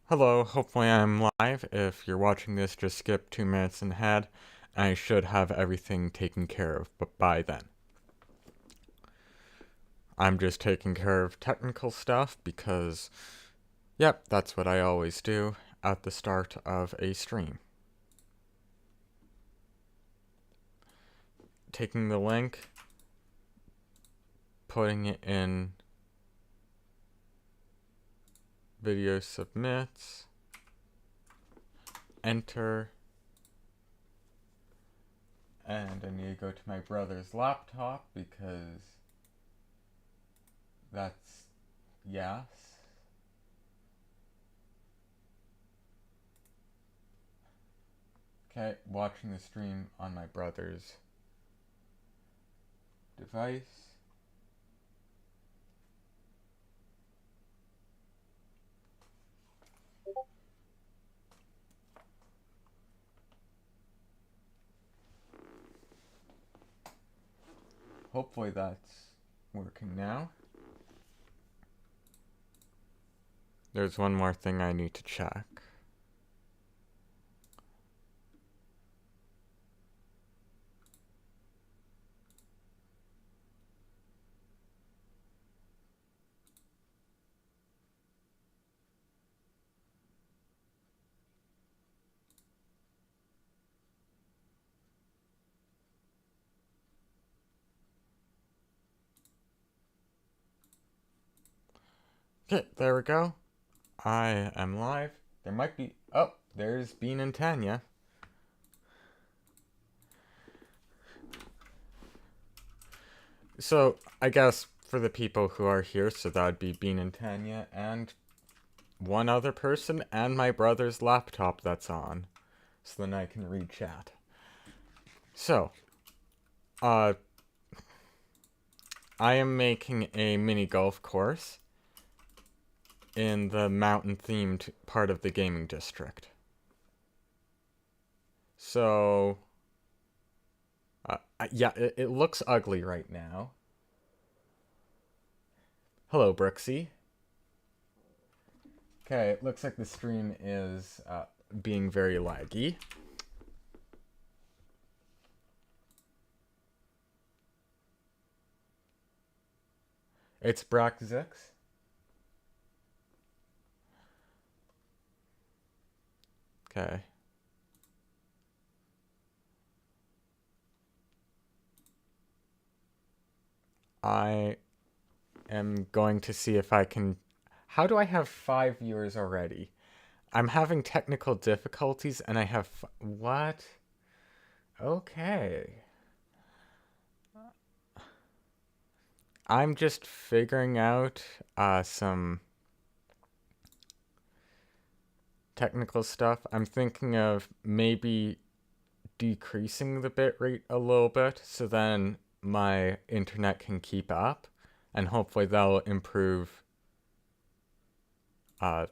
Hello, hopefully I'm live. If you're watching this, just skip 2 minutes ahead. I should have everything taken care of by then. I'm just taking care of technical stuff because, yep, that's what I always do at the start of a stream. Taking the link, putting it in video submits, enter, and I need to go to my brother's laptop because that's yes. Okay, watching the stream on my brother's device. Hopefully that's working now. There's one more thing I need to check. Okay, there we go. I am live. There might be... Oh, there's Bean and Tanya. So, I guess for the people who are here, so that would be Bean and Tanya, and one other person, and my brother's laptop that's on. So then I can read chat. So, I am making a mini golf course in the mountain-themed part of the gaming district. So, yeah, it looks ugly right now. Hello, Brooksy. Okay, it looks like the stream is being very laggy. It's Brockzix. Okay. I am going to see if I can... How do I have 5 viewers already? I'm having technical difficulties and I have... What? Okay. I'm just figuring out some technical stuff. I'm thinking of maybe decreasing the bitrate a little bit so then my internet can keep up, and hopefully that'll improve I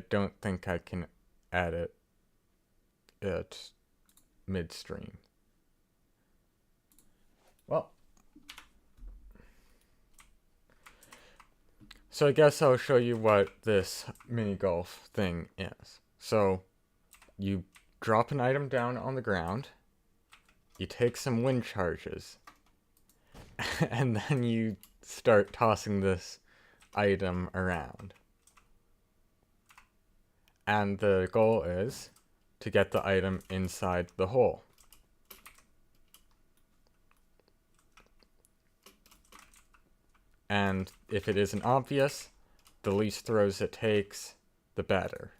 don't think I can edit it midstream. Well, so I guess I'll show you what this mini golf thing is. So you drop an item down on the ground, you take some wind charges, and then you start tossing this item around. And the goal is to get the item inside the hole. And if it isn't obvious, the least throws it takes, the better.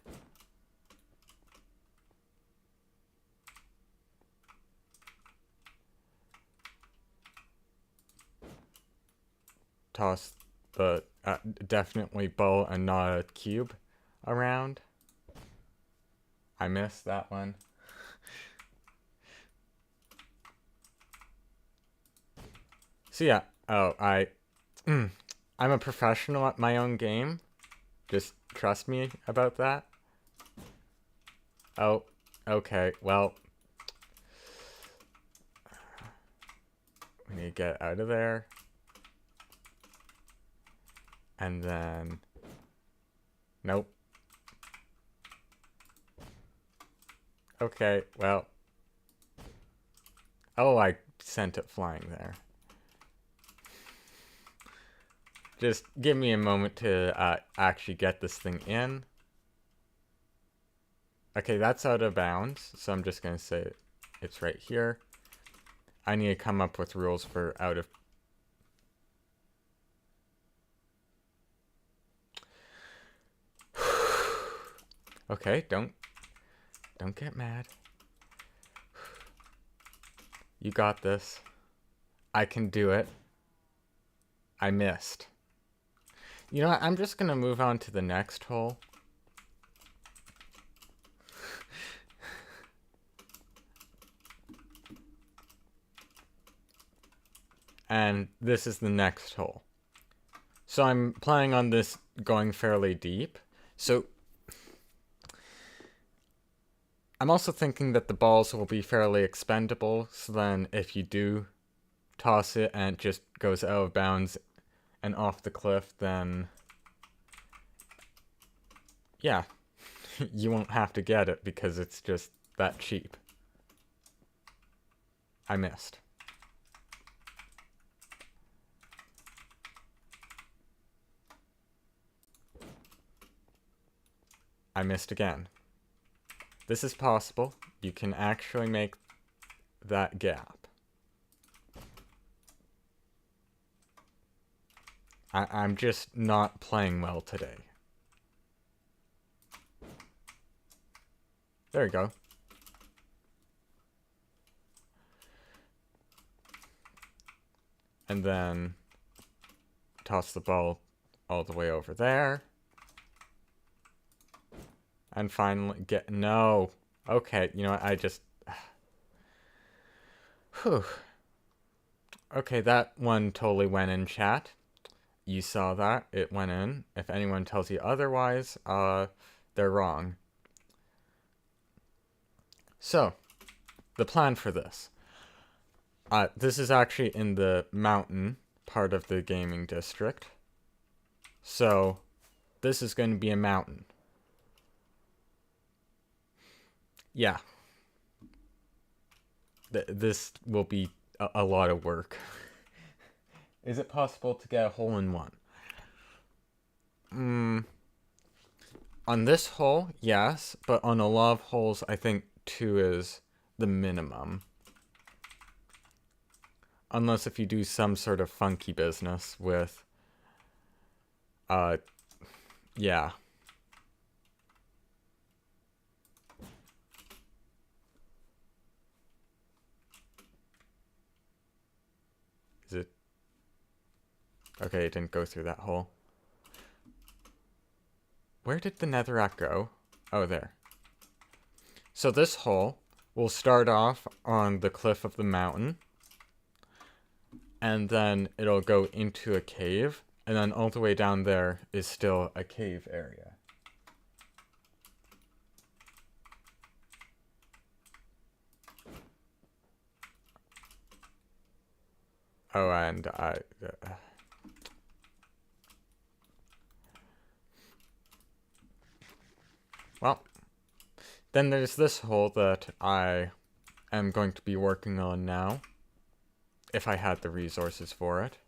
Toss the definitely ball and not a cube around. I missed that one. So yeah, I'm a professional at my own game. Just trust me about that. Oh, okay, well. we need to get out of there. And then... Nope. Okay, well... Oh, I sent it flying there. Just give me a moment to actually get this thing in. Okay, that's out of bounds, so I'm just going to say it's right here. I need to come up with rules for out of... Okay, don't get mad. You got this. I can do it. I missed. You know what? I'm just going to move on to the next hole. And this is the next hole. So I'm planning on this going fairly deep. So I'm also thinking that the balls will be fairly expendable. So then if you do toss it and it just goes out of bounds and off the cliff, then yeah, you won't have to get it because it's just that cheap. I missed. I missed again. This is possible. You can actually make that gap. I'm just not playing well today. There we go. And then toss the ball all the way over there. And finally get... No. Okay, you know what? I just... Whew. Okay, that one totally went in, chat. You saw that. It went in. If anyone tells you otherwise, they're wrong. So, the plan for this. This is actually in the mountain part of the gaming district. So, this is going to be a mountain. Yeah. This will be a lot of work. Is it possible to get a hole in one? On this hole, yes, but on a lot of holes, I think 2 is the minimum. Unless if you do some sort of funky business with, yeah. Is it? Okay, it didn't go through that hole. Where did the netherrack go? Oh, there. So this hole will start off on the cliff of the mountain. And then it'll go into a cave. And then all the way down there is still a cave area. Oh, and well, then there's this hole that I am going to be working on now. If I had the resources for it.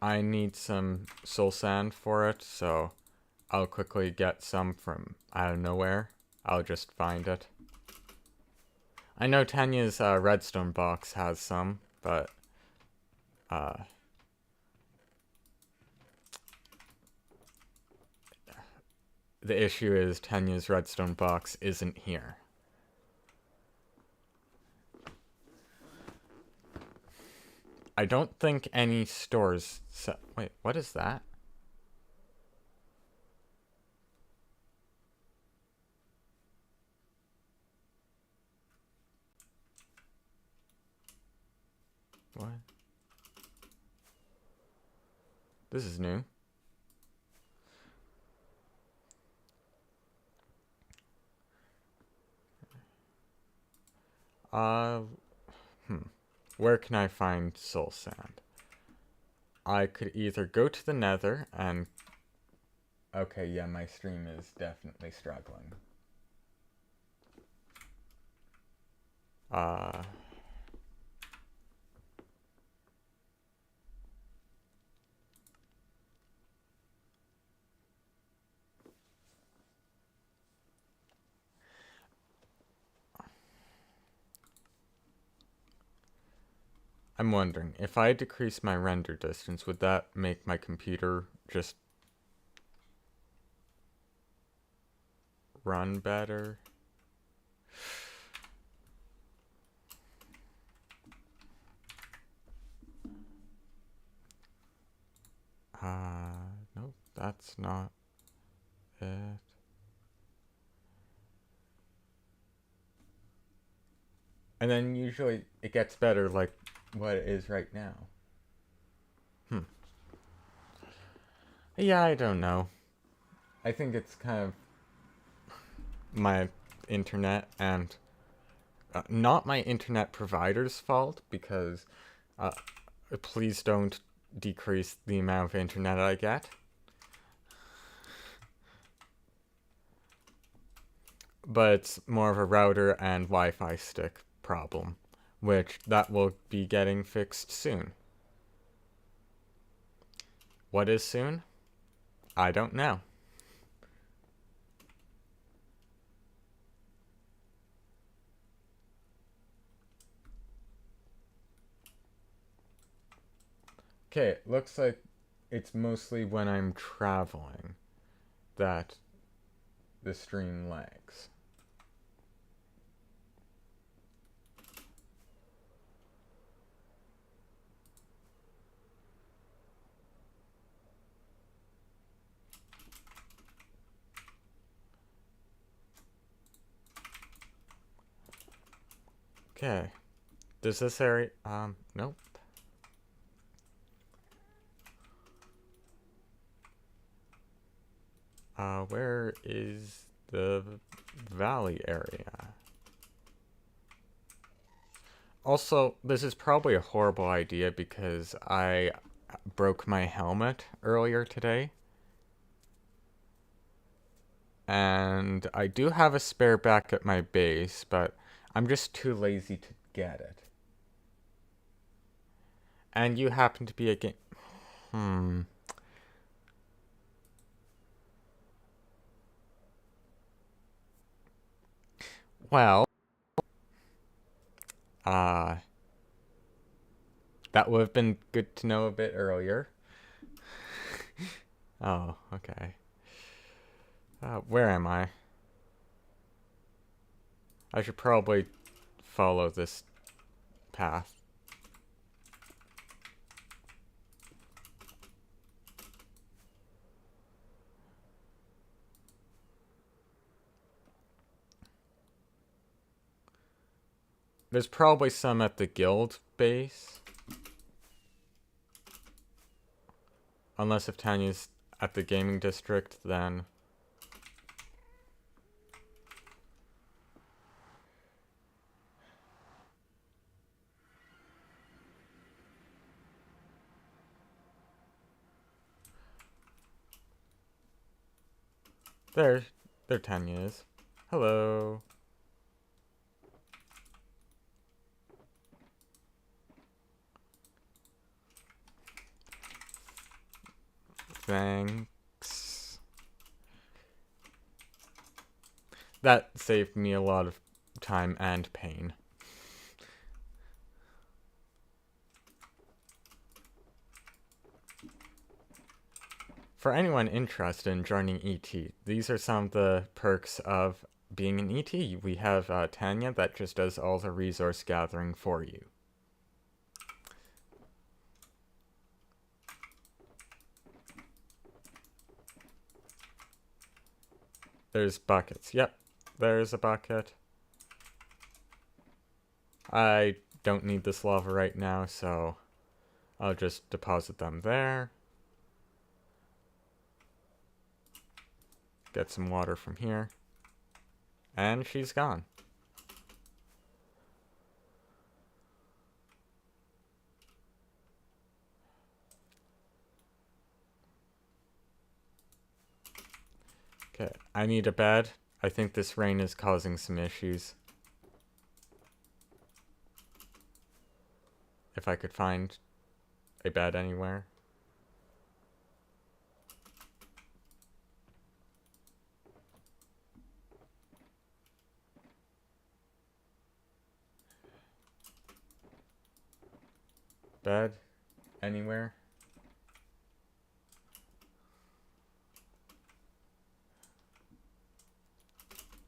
I need some soul sand for it, so I'll quickly get some from out of nowhere. I'll just find it. I know Tanya's redstone box has some, but the issue is Tanya's redstone box isn't here. I don't think any stores... Wait, what is that? What? This is new. Uh, Where can I find soul sand? I could either go to the nether and... Okay, yeah, my stream is definitely struggling. I'm wondering, if I decrease my render distance, would that make my computer just run better? Nope, that's not it. And then usually it gets better like what it is right now. Yeah, I don't know. I think it's kind of my internet and not my internet provider's fault, because please don't decrease the amount of internet I get. But it's more of a router and Wi-Fi stick problem, which that will be getting fixed soon. What is soon? I don't know. Okay, it looks like it's mostly when I'm traveling that the stream lags. Okay. Does this area... nope. Where is the valley area? Also, this is probably a horrible idea because I broke my helmet earlier today. And I do have a spare back at my base, but I'm just too lazy to get it. And you happen to be a game... Well... that would have been good to know a bit earlier. Oh, okay. Where am I? I should probably follow this path. There's probably some at the guild base. Unless if Tanya's at the gaming district, then... There Tanya is. Hello. Thanks. That saved me a lot of time and pain. For anyone interested in joining ET, these are some of the perks of being an ET. We have Tanya that just does all the resource gathering for you. There's buckets. Yep, there's a bucket. I don't need this lava right now, so I'll just deposit them there. Get some water from here. And she's gone. I need a bed. I think this rain is causing some issues. If I could find a bed anywhere. Bed anywhere.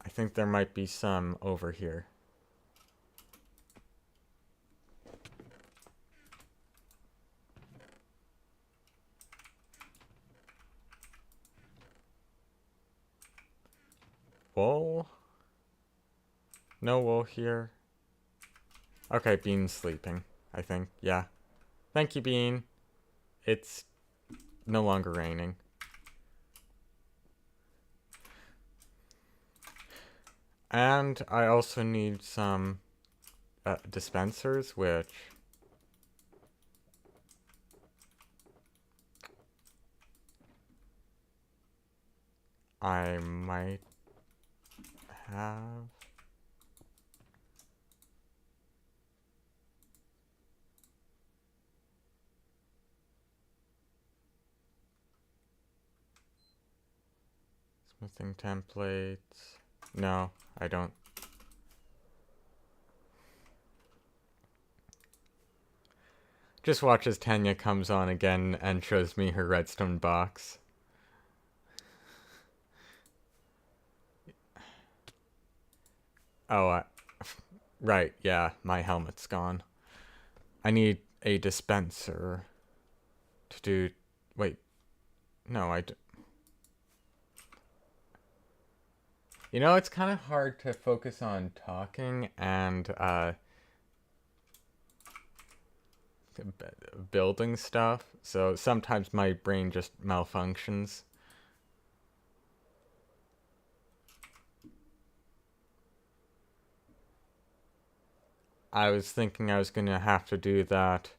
I think there might be some over here. Wool? No wool here. Okay, Bean's sleeping, I think. Yeah. Thank you, Bean. It's no longer raining. And I also need some dispensers, which I might have. Smithing templates. No, I don't. Just watch as Tanya comes on again and shows me her redstone box. Oh, right, yeah, my helmet's gone. I need a dispenser to do... Wait, no, You know, it's kind of hard to focus on talking and building stuff, so sometimes my brain just malfunctions. I was thinking I was gonna have to do that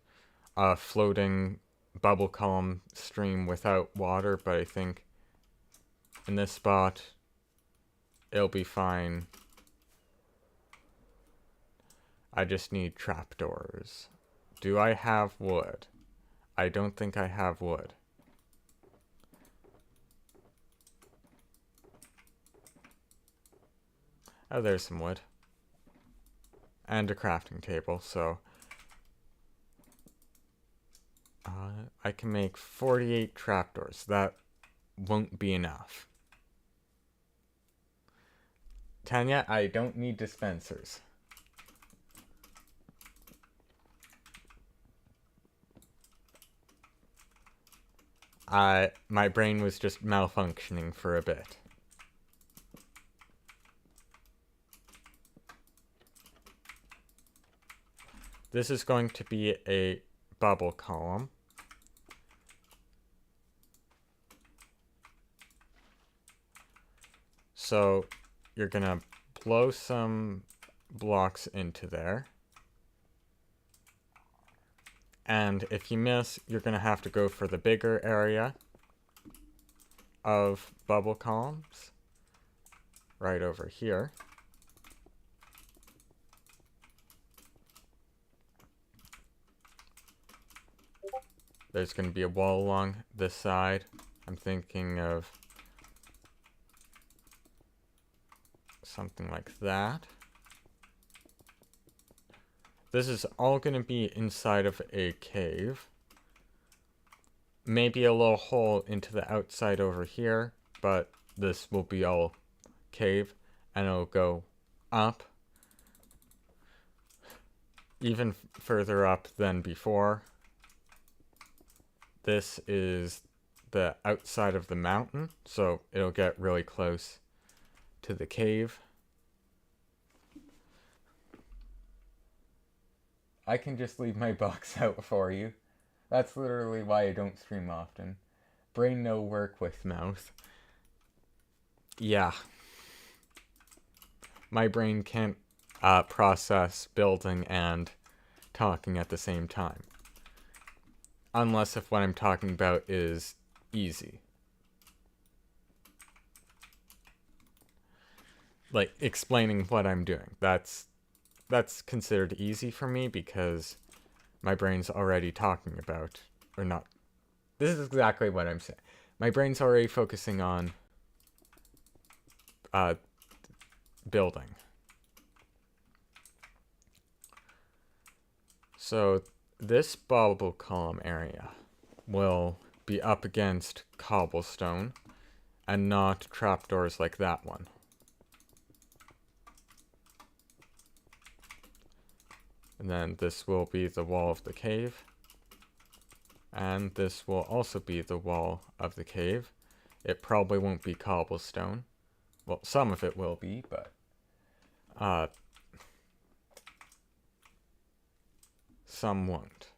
floating bubble column stream without water, but I think in this spot it'll be fine. I just need trapdoors. Do I have wood? I don't think I have wood. Oh, there's some wood. And a crafting table, so... I can make 48 trapdoors. That won't be enough. Tanya, I don't need dispensers. My brain was just malfunctioning for a bit. This is going to be a bubble column. So you're gonna blow some blocks into there. And if you miss, you're gonna have to go for the bigger area of bubble columns right over here. There's going to be a wall along this side. I'm thinking of something like that. This is all going to be inside of a cave. Maybe a little hole into the outside over here, but this will be all cave, and it'll go up. Even further up than before. This is the outside of the mountain, so it'll get really close to the cave. I can just leave my box out for you. That's literally why I don't stream often. Brain no work with mouth. Yeah. My brain can't process building and talking at the same time. Unless if what I'm talking about is easy. like explaining what I'm doing. That's considered easy for me because my brain's already talking about, or not. This is exactly what I'm saying. My brain's already focusing on building. So this bubble column area will be up against cobblestone and not trapdoors like that one. And then this will be the wall of the cave. And this will also be the wall of the cave. It probably won't be cobblestone. Well, some of it will be, but some won't.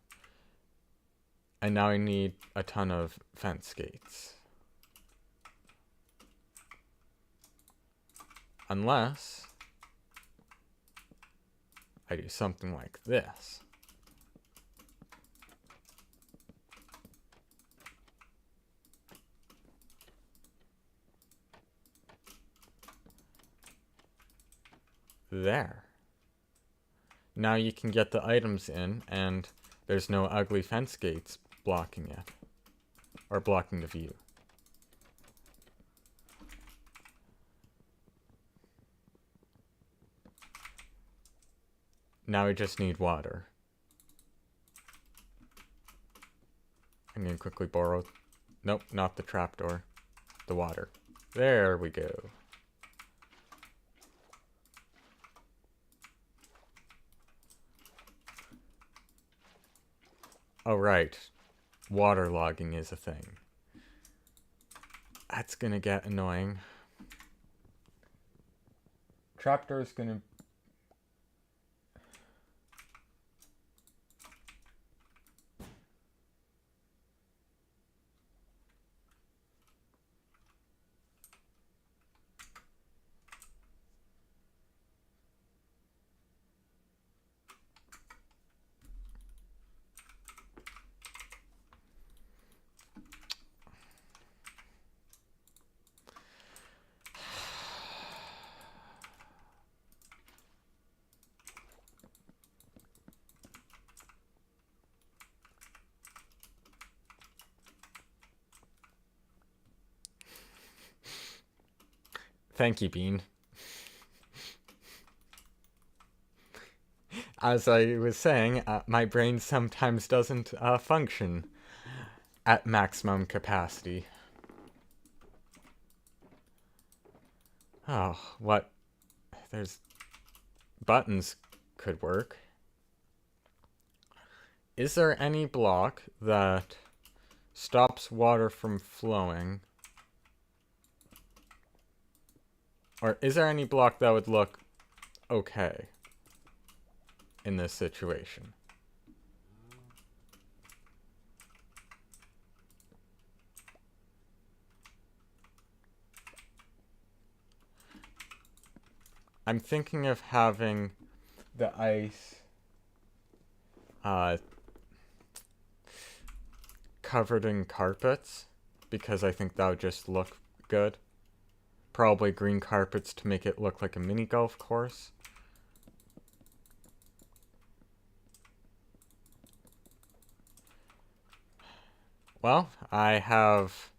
And now I need a ton of fence gates. Unless I do something like this. There. Now you can get the items in, and there's no ugly fence gates blocking it. Or blocking the view. Now we just need water. I'm gonna quickly borrow... Nope, not the trapdoor. The water. There we go. Oh, right. Waterlogging is a thing. That's gonna get annoying. Trapdoor's gonna... Thank you, Bean. As I was saying, my brain sometimes doesn't function at maximum capacity. Oh, what? There's... buttons could work. Is there any block that stops water from flowing? Or is there any block that would look okay in this situation? I'm thinking of having the ice covered in carpets, because I think that would just look good. Probably green carpets to make it look like a mini golf course. Well, I have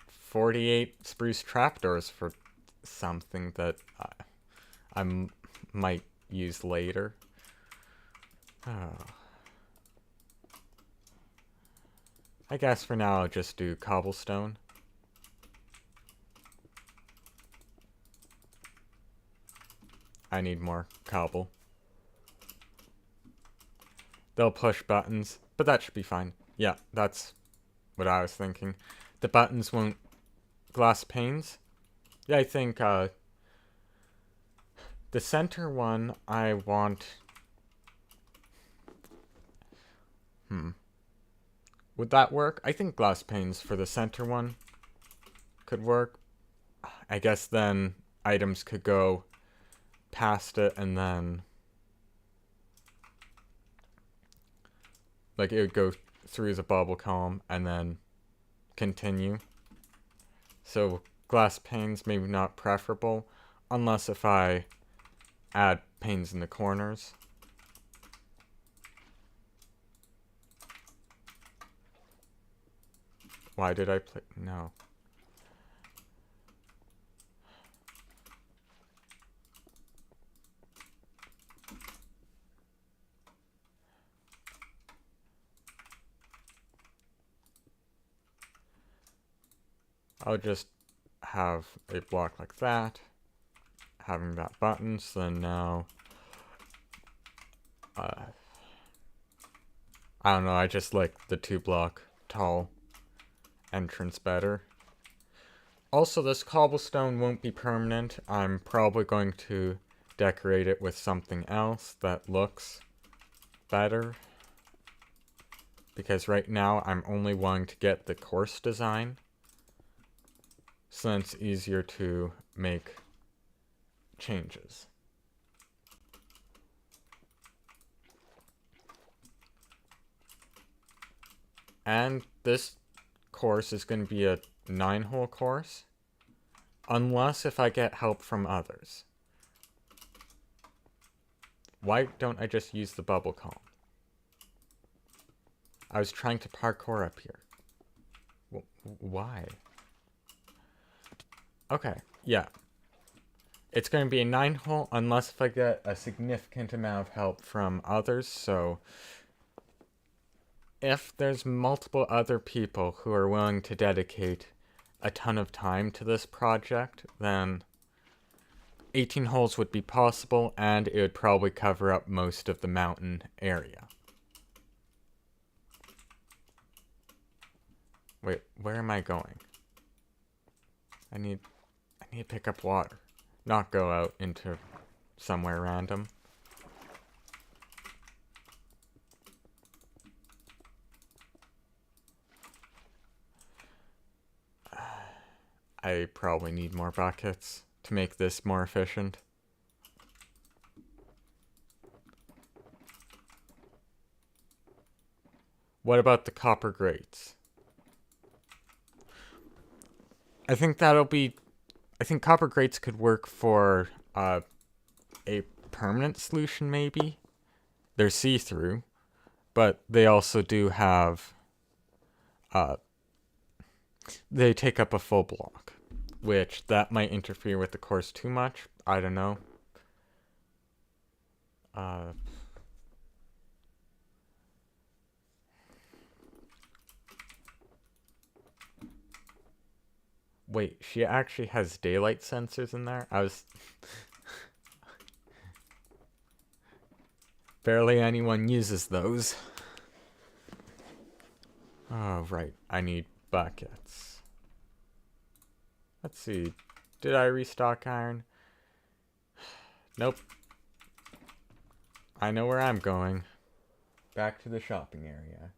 48 spruce trapdoors for something that I might use later. Oh. I guess for now I'll just do cobblestone. I need more cobble. They'll push buttons, but that should be fine. Yeah, that's what I was thinking. The buttons won't... glass panes? Yeah, I think the center one I want... Would that work? I think glass panes for the center one could work. I guess then items could go past it and then... like it would go through the bubble column and then continue. So glass panes maybe not preferable. Unless if I add panes in the corners. Why did I play? No. I'll just have a block like that, having that button, so then now, I don't know, I just like the 2-block tall entrance better. Also, this cobblestone won't be permanent. I'm probably going to decorate it with something else that looks better. Because right now, I'm only wanting to get the course design. So then it's easier to make changes. And this course is going to be a 9-hole course. Unless if I get help from others. Why don't I just use the bubble column? I was trying to parkour up here. Why? Okay, yeah. It's going to be a 9-hole unless if I get a significant amount of help from others, so if there's multiple other people who are willing to dedicate a ton of time to this project, then 18 holes would be possible, and it would probably cover up most of the mountain area. Wait, where am I going? I need to pick up water, not go out into somewhere random. I probably need more buckets to make this more efficient. What about the copper grates? I think copper grates could work for a permanent solution, maybe. They're see-through, but they also do have, they take up a full block, which that might interfere with the course too much. I don't know. Wait, she actually has daylight sensors in there? I was... Barely anyone uses those. Oh, right. I need buckets. Let's see. Did I restock iron? Nope. I know where I'm going. Back to the shopping area.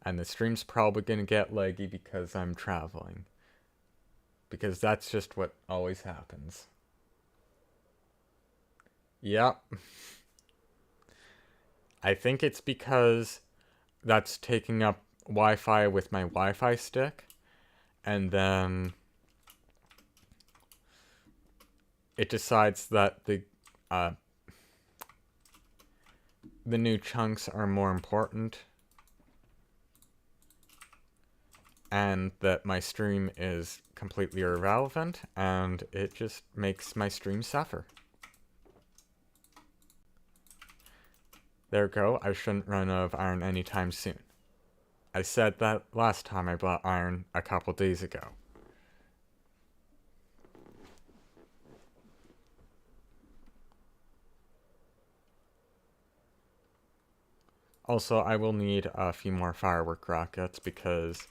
And the stream's probably gonna get laggy because I'm traveling. Because that's just what always happens. Yep. I think it's because that's taking up Wi-Fi with my Wi-Fi stick. And then it decides that the new chunks are more important. And that my stream is completely irrelevant, and it just makes my stream suffer. There we go, I shouldn't run out of iron anytime soon. I said that last time I bought iron a couple days ago. Also, I will need a few more firework rockets because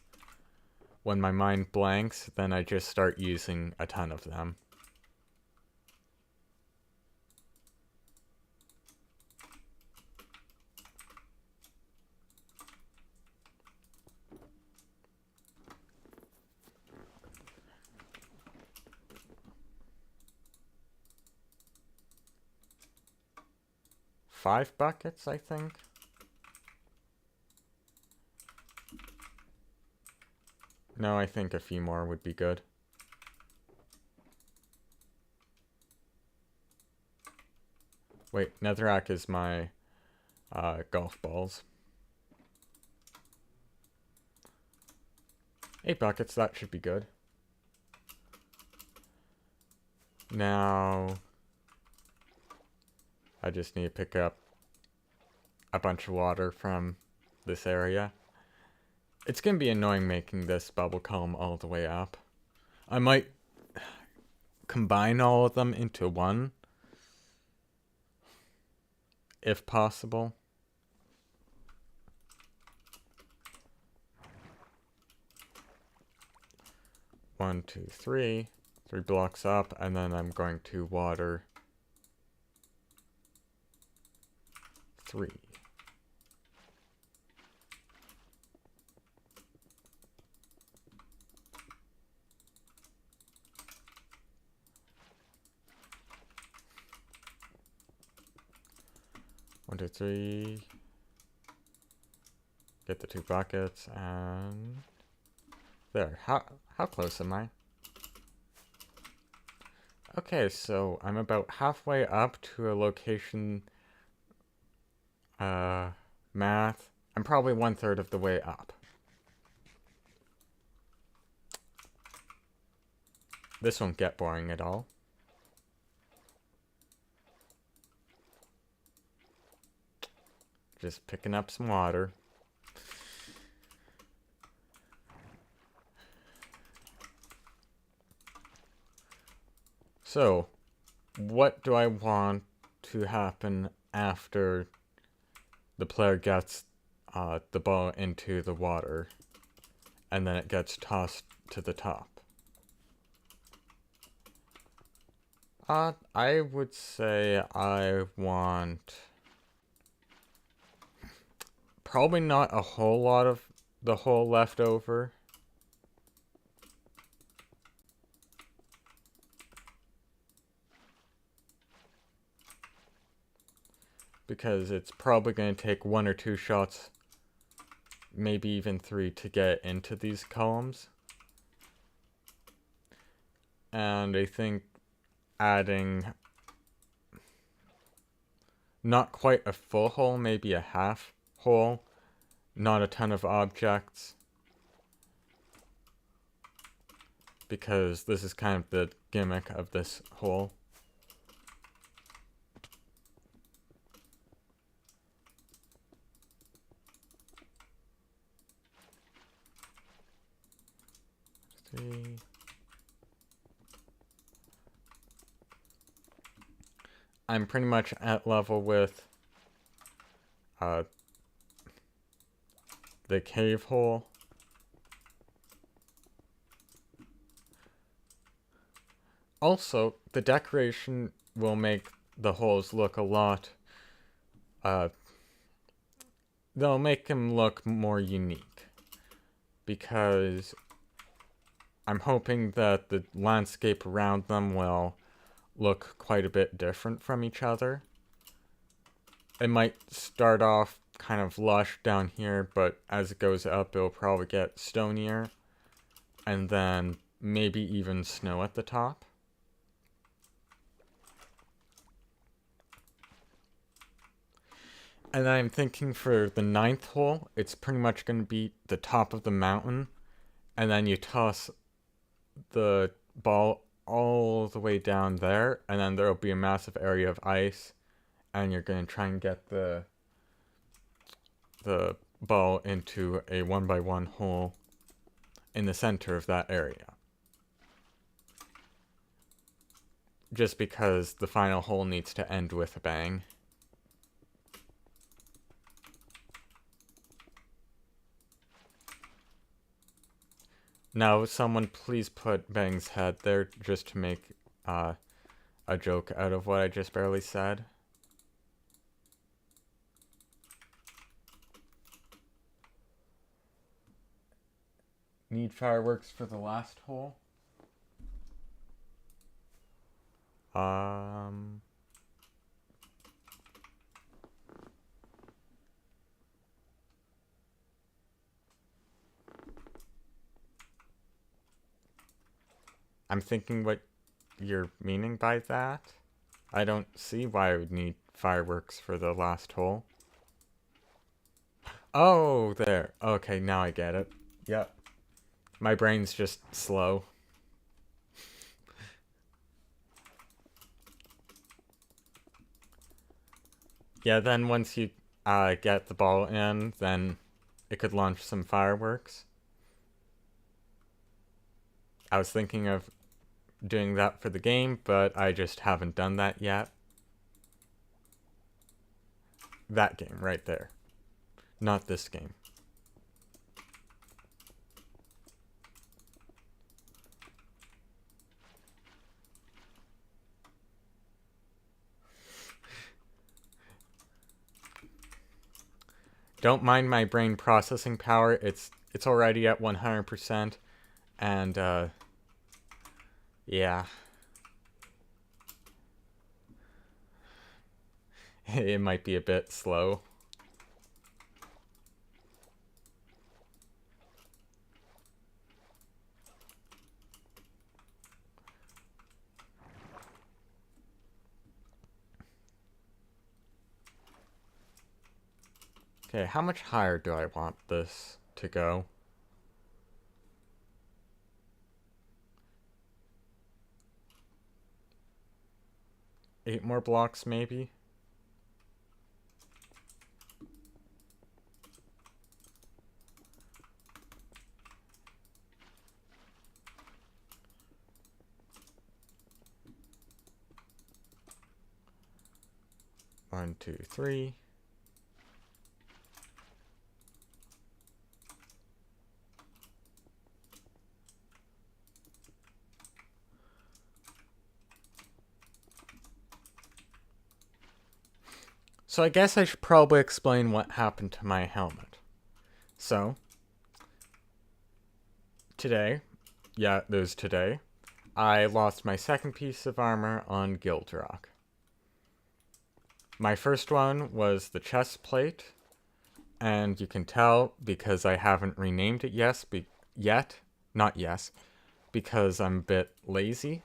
when my mind blanks, then I just start using a ton of them. Five buckets, I think. No, I think a few more would be good. Wait, netherrack is my golf balls. 8 buckets, that should be good. Now, I just need to pick up a bunch of water from this area. It's going to be annoying making this bubble column all the way up. I might combine all of them into one, if possible. One, two, three. 3 blocks up, and then I'm going to water 3. One, two, three. Get the 2 buckets, and there. How close am I? Okay, so I'm about halfway up to a location, math. I'm probably 1/3 of the way up. This won't get boring at all. Just picking up some water. So, what do I want to happen after the player gets the ball into the water and then it gets tossed to the top? I would say I want probably not a whole lot of the hole left over. Because it's probably going to take 1 or 2 shots, maybe even 3, to get into these columns. And I think adding not quite a full hole, maybe a half hole, not a ton of objects, because this is kind of the gimmick of this hole. Three. I'm pretty much at level with the cave hole. Also, the decoration will make the holes look a lot, they'll make them look more unique, because I'm hoping that the landscape around them will look quite a bit different from each other. It might start off kind of lush down here, but as it goes up, it'll probably get stonier, and then maybe even snow at the top. And I'm thinking for the 9th hole, it's pretty much going to be the top of the mountain, and then you toss the ball all the way down there, and then there'll be a massive area of ice, and you're going to try and get the ball into a 1x1 hole in the center of that area. Just because the final hole needs to end with a bang. Now, someone please put Bang's head there just to make a joke out of what I just barely said. Need fireworks for the last hole? I'm thinking what you're meaning by that. I don't see why I would need fireworks for the last hole. Oh, there. Okay, now I get it. Yep. My brain's just slow. Yeah, then once you get the ball in, then it could launch some fireworks. I was thinking of doing that for the game, but I just haven't done that yet. That game right there. Not this game. Don't mind my brain processing power. It's already at 100%, and yeah. It might be a bit slow. Okay, how much higher do I want this to go? Eight more blocks, maybe? One, two, three. So I guess I should probably explain what happened to my helmet. So, today, I lost my second piece of armor on GuildRock. My first one was the chest plate, and you can tell because I haven't renamed it because I'm a bit lazy.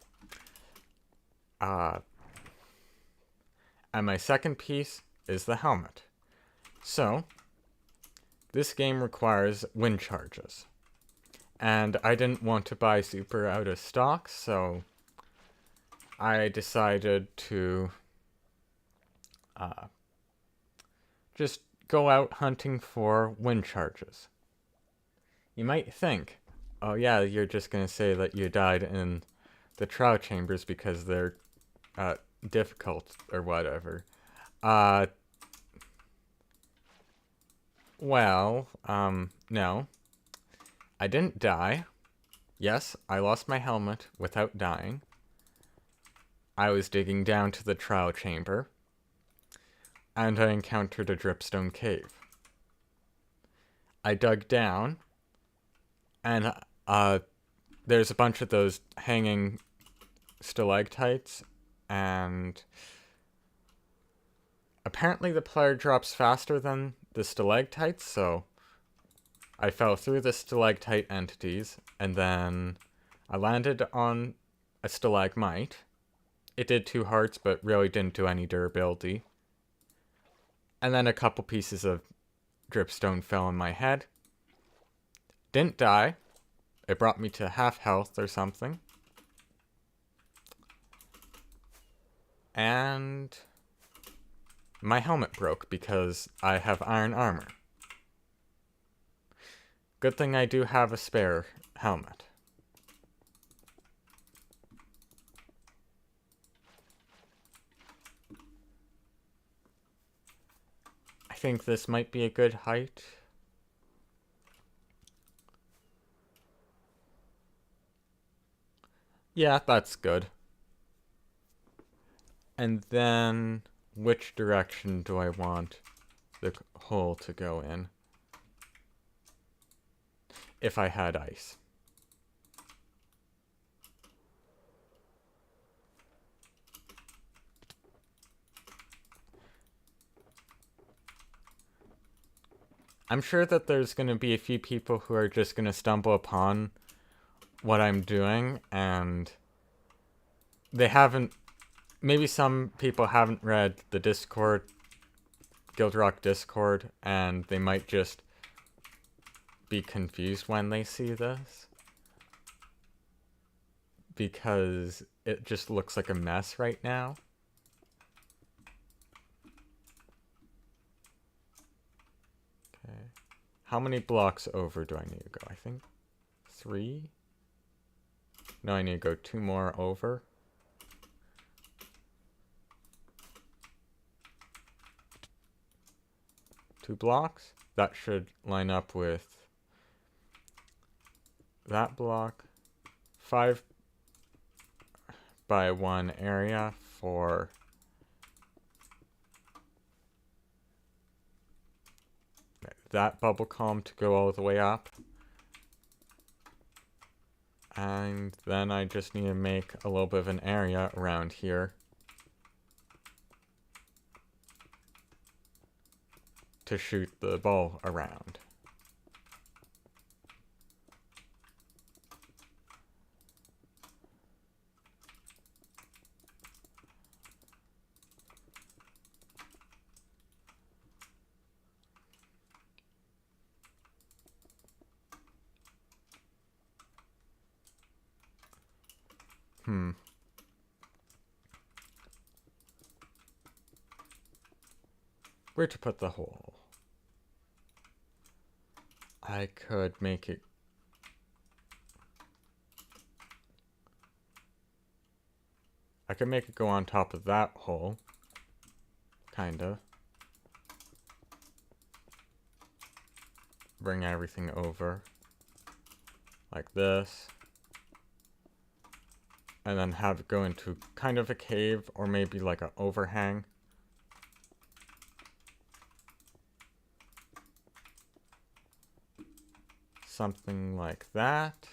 And my second piece is the helmet. So, this game requires wind charges. And I didn't want to buy super out of stock, so I decided to just go out hunting for wind charges. You might think, oh yeah, you're just going to say that you died in the trial chambers because they're difficult or whatever. Well, no. I didn't die. Yes, I lost my helmet without dying. I was digging down to the trial chamber, and I encountered a dripstone cave. I dug down, and there's a bunch of those hanging stalactites, and apparently the player drops faster than the stalactites, so I fell through the stalactite entities, and then I landed on a stalagmite. It did 2 hearts, but really didn't do any durability. And then a couple pieces of dripstone fell on my head. Didn't die. It brought me to half health or something. And my helmet broke because I have iron armor. Good thing I do have a spare helmet. I think this might be a good height. Yeah, that's good. And then, which direction do I want the hole to go in? If I had ice. I'm sure that there's going to be a few people who are just going to stumble upon what I'm doing, and they haven't maybe some people haven't read the Discord, GuildRock Discord, and they might just be confused when they see this, because it just looks like a mess right now. Okay. How many blocks over do I need to go? I think 3? No, I need to go 2 more over. Two blocks? That should line up with that block. 5 by 1 area for that bubble column to go all the way up. And then I just need to make a little bit of an area around here to shoot the ball around. Where to put the hole? I could make it... I could make it go on top of that hole. Kinda. Bring everything over. Like this. And then have it go into kind of a cave, or maybe like an overhang. Something like that.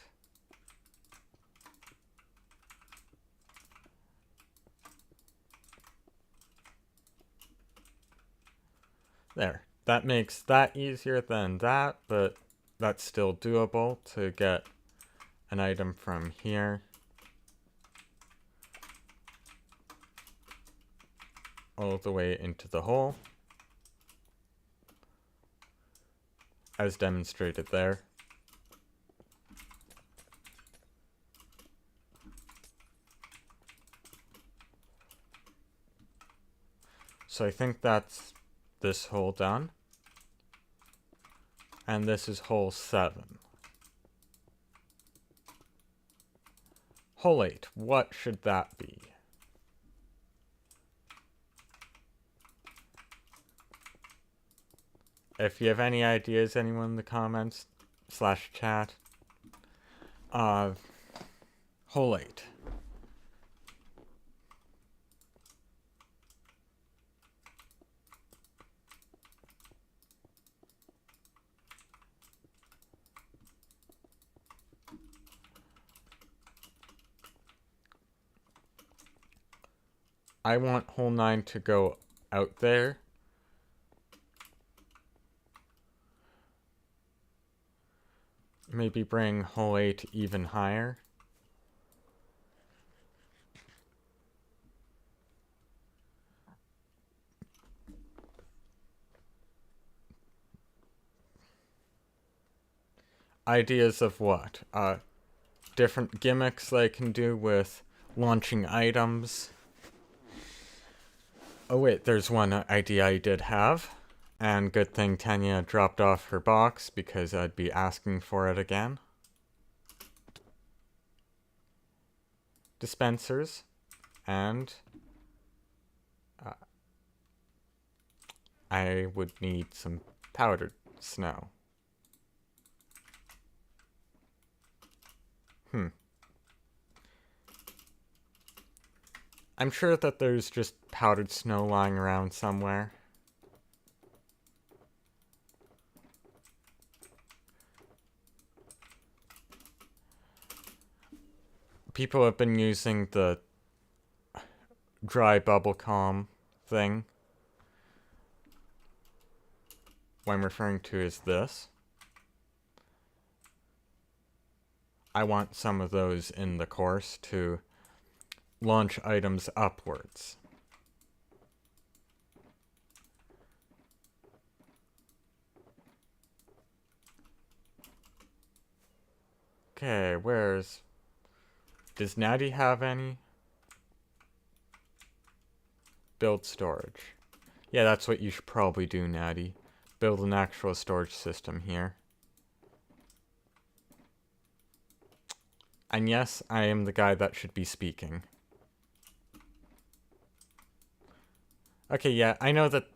There. That makes that easier than that, but that's still doable to get an item from here all the way into the hole, as demonstrated there. So I think that's this hole done. And this is hole 7. Hole 8, what should that be? If you have any ideas, anyone in the comments / chat, hole 8. I want hole 9 to go out there. Maybe bring hole 8 even higher. Ideas of what? Different gimmicks that I can do with launching items. Oh wait, there's one idea I did have. And good thing Tanya dropped off her box, because I'd be asking for it again. Dispensers. And I would need some powdered snow. I'm sure that there's just powdered snow lying around somewhere. People have been using the dry bubblegum thing. What I'm referring to is this. I want some of those in the course to launch items upwards. Okay, does Natty have any? Build storage. Yeah, that's what you should probably do, Natty. Build an actual storage system here. And yes, I am the guy that should be speaking. Okay, yeah, I know that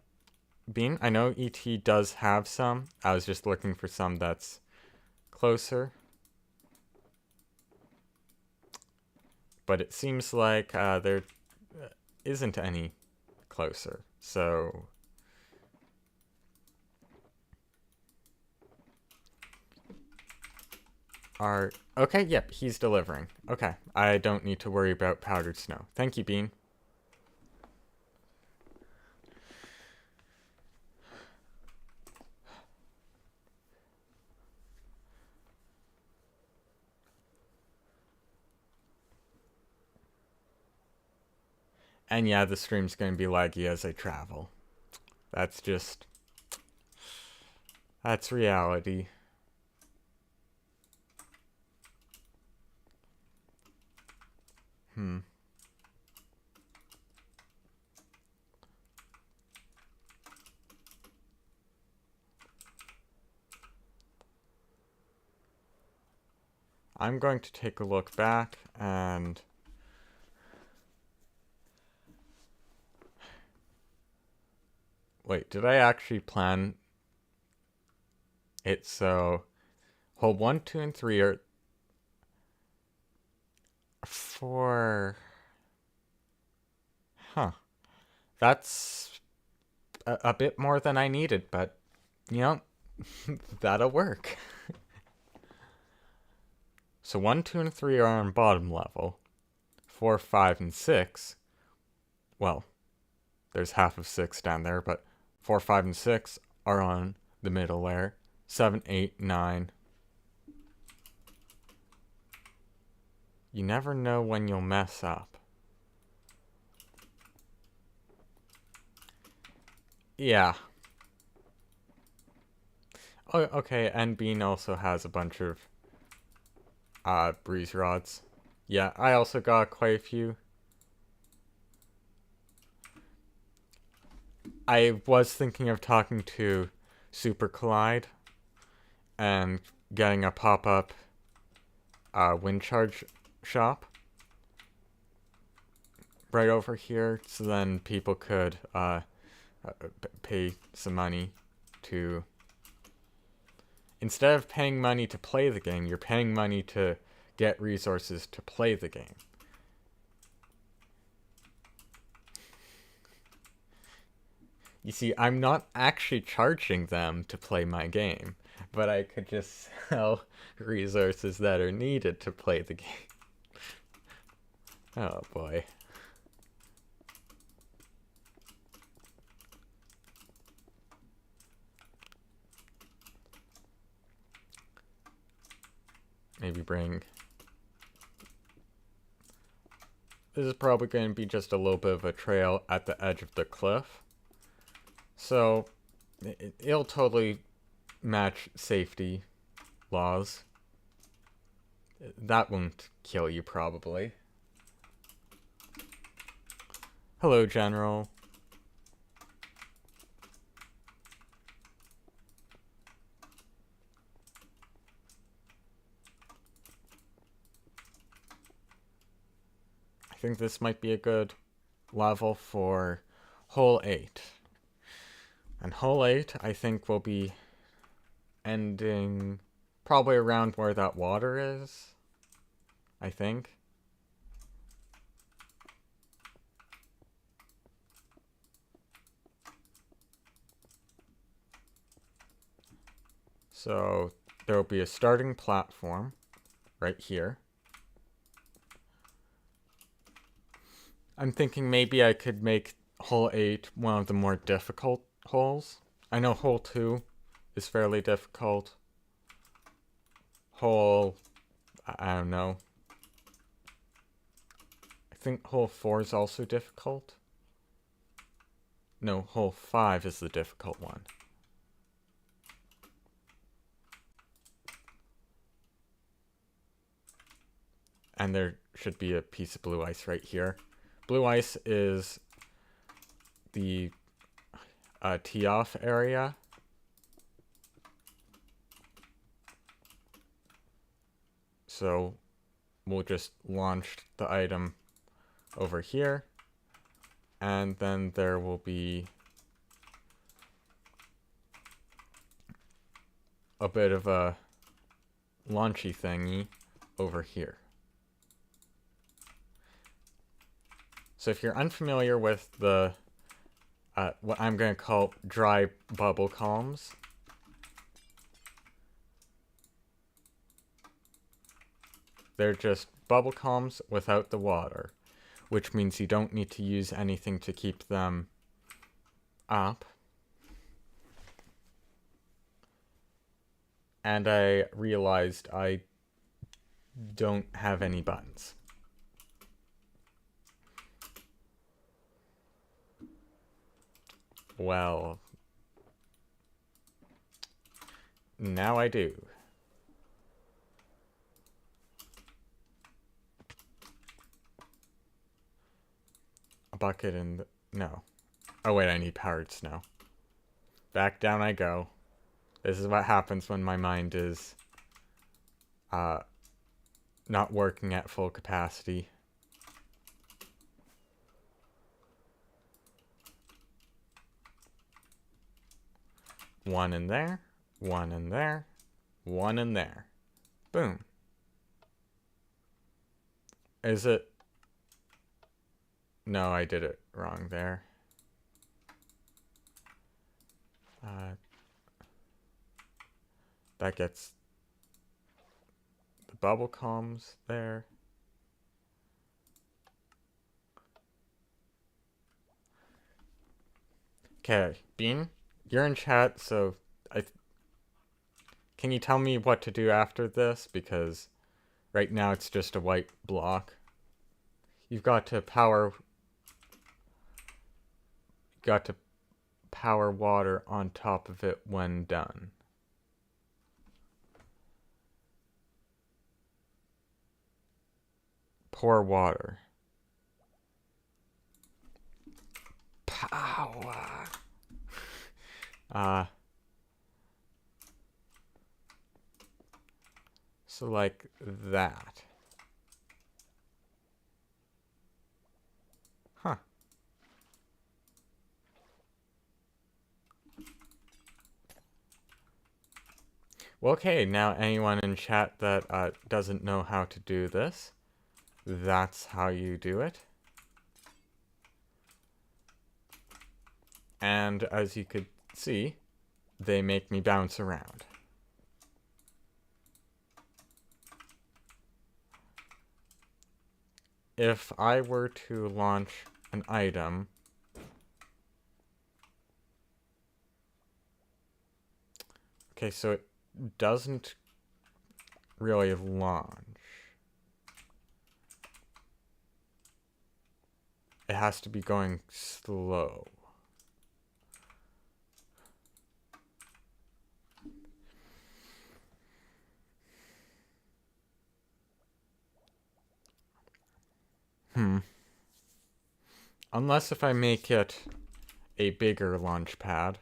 Bean, I know ET does have some. I was just looking for some that's closer. But it seems like there isn't any closer. So okay, yep, he's delivering. Okay, I don't need to worry about powdered snow. Thank you, Bean. And yeah, the stream's going to be laggy as I travel. That's reality. I'm going to take a look back and wait, did I actually plan it so hole 1, 2, and 3 are for... Huh. That's a bit more than I needed, but, you know, that'll work. So 1, 2, and 3 are on bottom level. 4, 5, and 6, well, there's half of 6 down there, but 4, 5, and 6 are on the middle layer. 7, 8, 9. You never know when you'll mess up. Yeah. Oh, okay, and Bean also has a bunch of breeze rods. Yeah, I also got quite a few. I was thinking of talking to Super Collide and getting a pop-up wind charge shop right over here, so then people could pay some money to... Instead of paying money to play the game, you're paying money to get resources to play the game. You see, I'm not actually charging them to play my game, but I could just sell resources that are needed to play the game. Oh boy. Maybe bring... This is probably going to be just a little bit of a trail at the edge of the cliff. So, it'll totally match safety laws. That won't kill you, probably. Hello, General. I think this might be a good level for hole 8. And hole 8, I think, will be ending probably around where that water is. I think. So there will be a starting platform right here. I'm thinking maybe I could make hole 8 one of the more difficult holes. I know hole 2 is fairly difficult. Hole, I don't know, I think hole 4 is also difficult. No, hole 5 is the difficult one. And there should be a piece of blue ice right here. Blue ice is the tee-off area. So we'll just launch the item over here. And then there will be a bit of a launchy thingy over here. So if you're unfamiliar with the what I'm going to call dry bubble columns, they're just bubble columns without the water, which means you don't need to use anything to keep them up. And I realized I don't have any buttons. Well, now I do. A bucket and no. Oh wait, I need powered snow. Back down I go. This is what happens when my mind is not working at full capacity. One in there, one in there, one in there. Boom. Is it? No, I did it wrong there. That gets the bubble columns there. Okay, Bean, you're in chat, so can you tell me what to do after this? Because right now it's just a white block. You've got to power water on top of it when done. Pour water. Power. So like that. Huh. Well, okay, now anyone in chat that doesn't know how to do this, that's how you do it. And as you could see, they make me bounce around. If I were to launch an item, okay, so it doesn't really launch. It has to be going slow. Unless if I make it a bigger launch pad.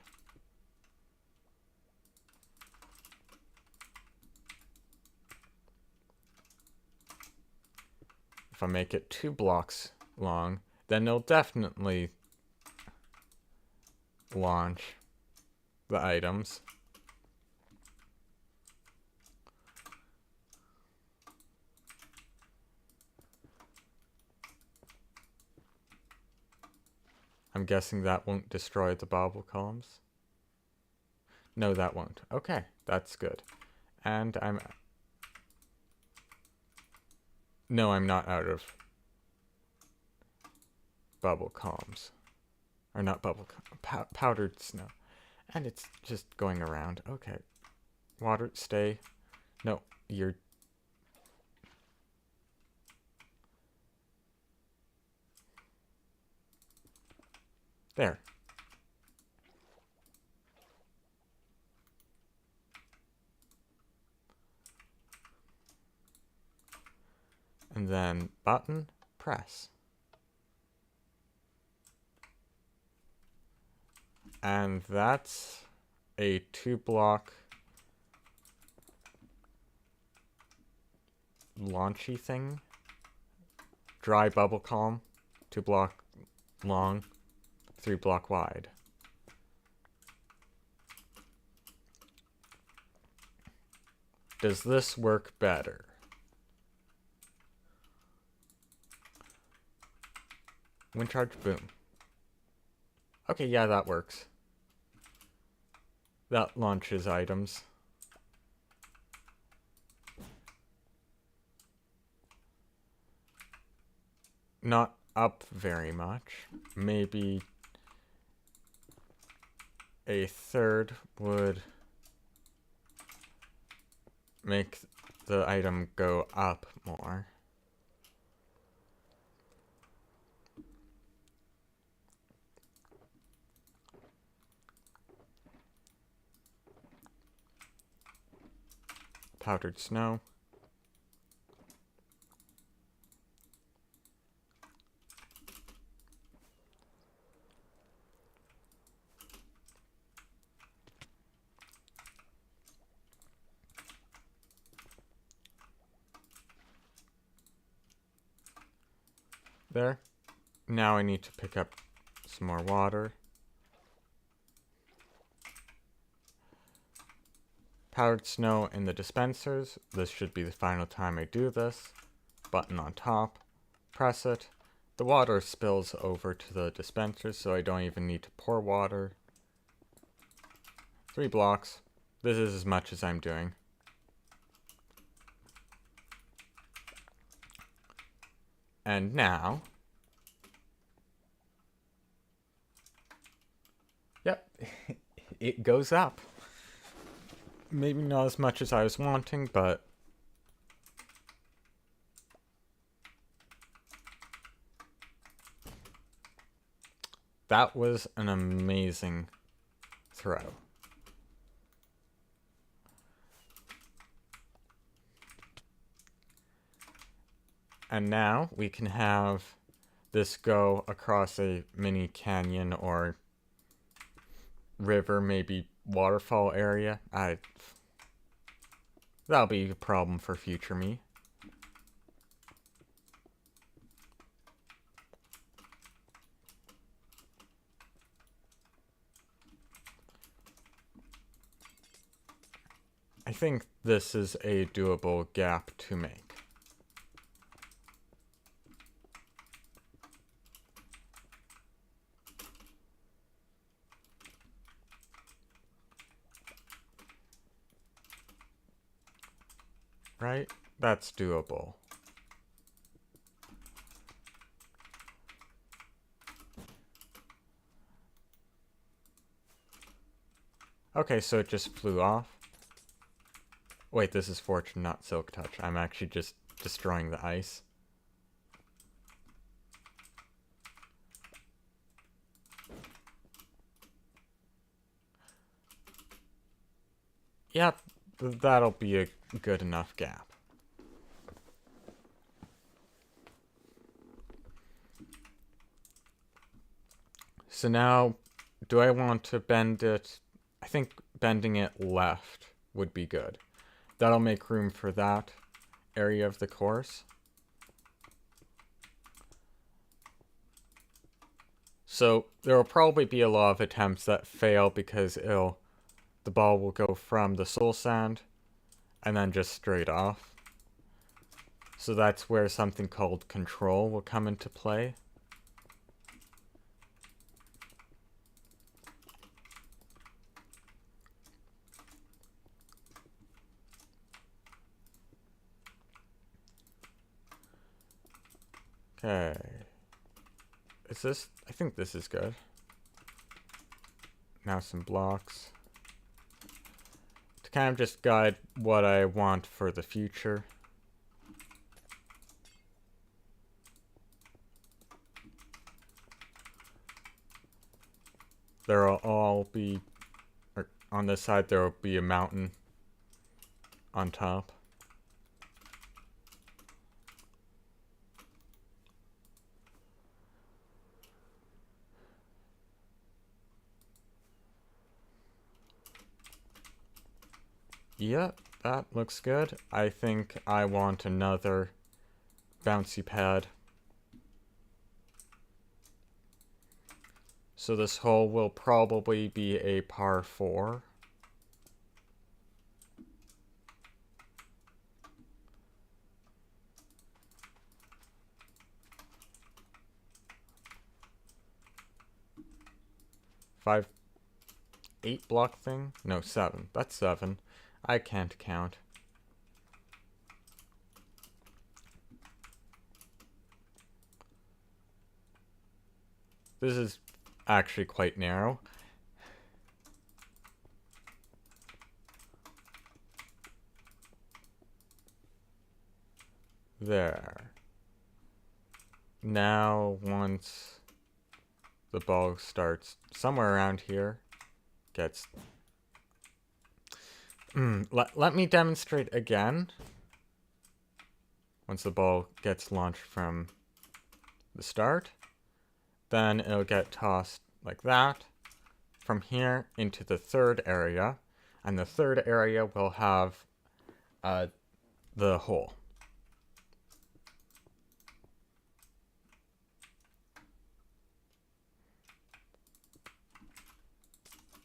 If I make it 2 blocks long, then it'll definitely launch the items. I'm guessing that won't destroy the bobble columns. No, that won't. Okay, that's good. And no, I'm not out of bubble columns. Or not bubble powdered snow. And it's just going around. Okay. Water, stay. No, you're... There. And then button, press. And that's a 2-block launchy thing. Dry bubble column, 2-block long, 3-block wide. Does this work better? Wind charge, boom. Okay, yeah, that works. That launches items. Not up very much. Maybe a third would make the item go up more. Powdered snow. There. Now I need to pick up some more water. Powdered snow in the dispensers. This should be the final time I do this. Button on top. Press it. The water spills over to the dispensers, so I don't even need to pour water. 3 blocks. This is as much as I'm doing. And now, yep, it goes up. Maybe not as much as I was wanting, but that was an amazing throw. And now we can have this go across a mini canyon or river, maybe waterfall area. That'll be a problem for future me. I think this is a doable gap to make. Right? That's doable. Okay, so it just flew off. Wait, this is Fortune, not Silk Touch. I'm actually just destroying the ice. Yep, that'll be a good enough gap. So now, do I want to bend it? I think bending it left would be good. That'll make room for that area of the course. So there will probably be a lot of attempts that fail because the ball will go from the soul sand and then just straight off. So that's where something called control will come into play. Okay. Is this? I think this is good. Now some blocks. To kind of just guide what I want for the future. there'll all be, or on this side there will be a mountain on top. Yep, that looks good. I think I want another bouncy pad. So this hole will probably be a par 4. Five, 8 block thing? No, 7. That's 7. I can't count. This is actually quite narrow. There. Now, once the ball starts somewhere around here, gets... let me demonstrate again. Once the ball gets launched from the start, then it'll get tossed like that from here into the third area, and the third area will have the hole.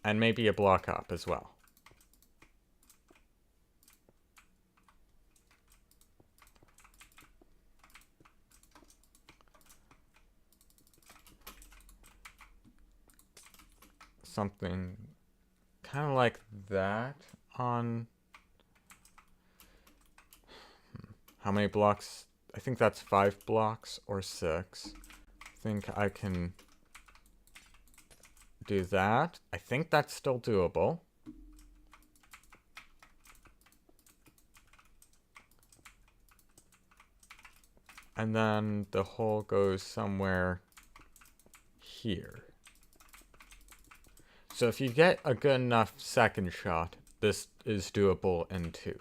And maybe a block up as well. Something kind of like that on... How many blocks? I think that's 5 blocks or 6. I think I can do that. I think that's still doable. And then the hole goes somewhere here. So if you get a good enough second shot, this is doable in 2.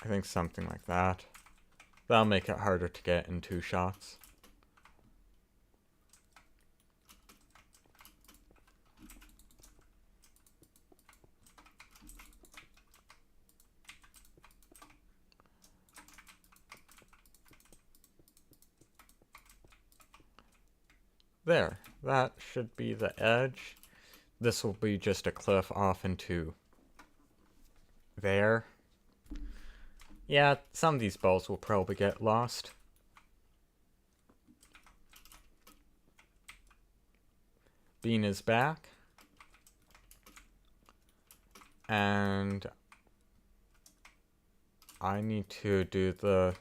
I think something like that. That'll make it harder to get in 2 shots. There, that should be the edge. This will be just a cliff off into there. Yeah, some of these balls will probably get lost. Bean is back. And I need to do the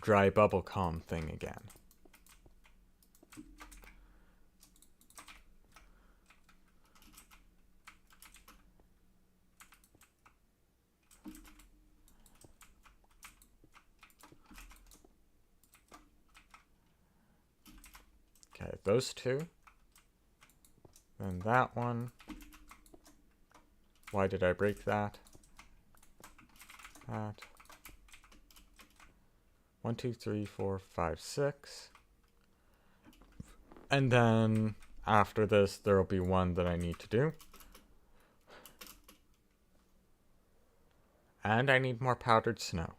dry bubblegum thing again. Okay, those 2. Then that one. Why did I break that? That. 1, 2, 3, 4, 5, 6. And then after this, there will be one that I need to do. And I need more powdered snow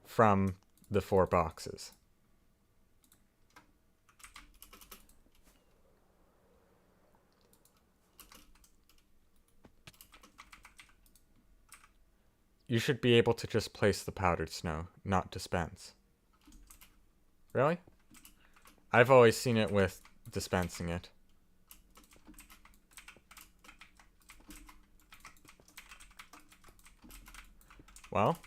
from the 4 boxes. You should be able to just place the powdered snow, not dispense. Really? I've always seen it with dispensing it. Well,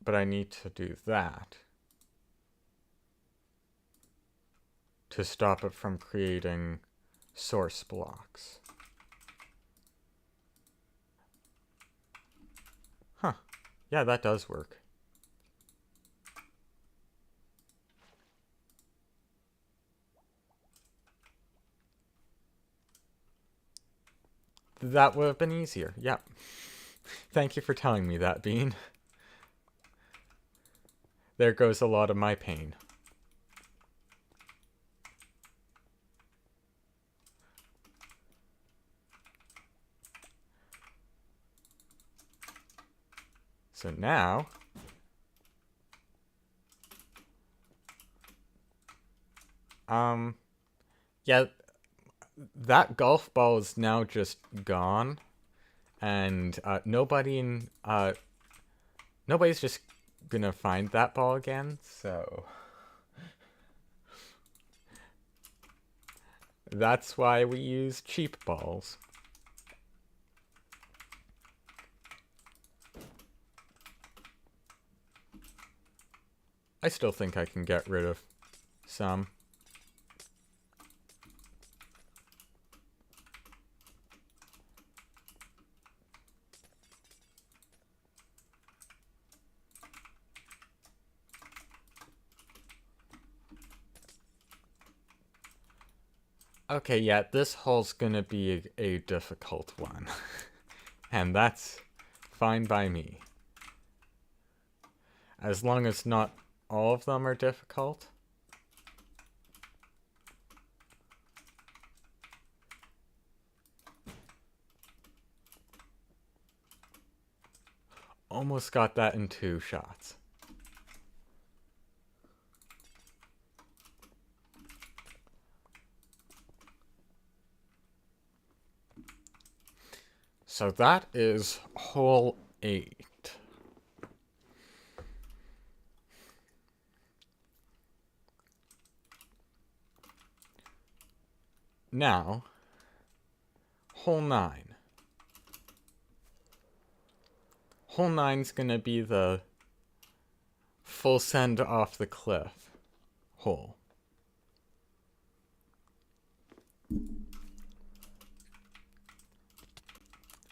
but I need to do that to stop it from creating source blocks. Huh. Yeah, that does work. That would have been easier. Yep. Thank you for telling me that, Bean. There goes a lot of my pain. So now, yeah, that golf ball is now just gone, and nobody's just gonna find that ball again. So that's why we use cheap balls. I still think I can get rid of some. Okay, yeah, this hole's gonna be a difficult one. And that's fine by me. As long as not all of them are difficult. Almost got that in 2 shots. So that is hole 8. Now, hole 9. Hole 9's gonna be the full send off the cliff hole.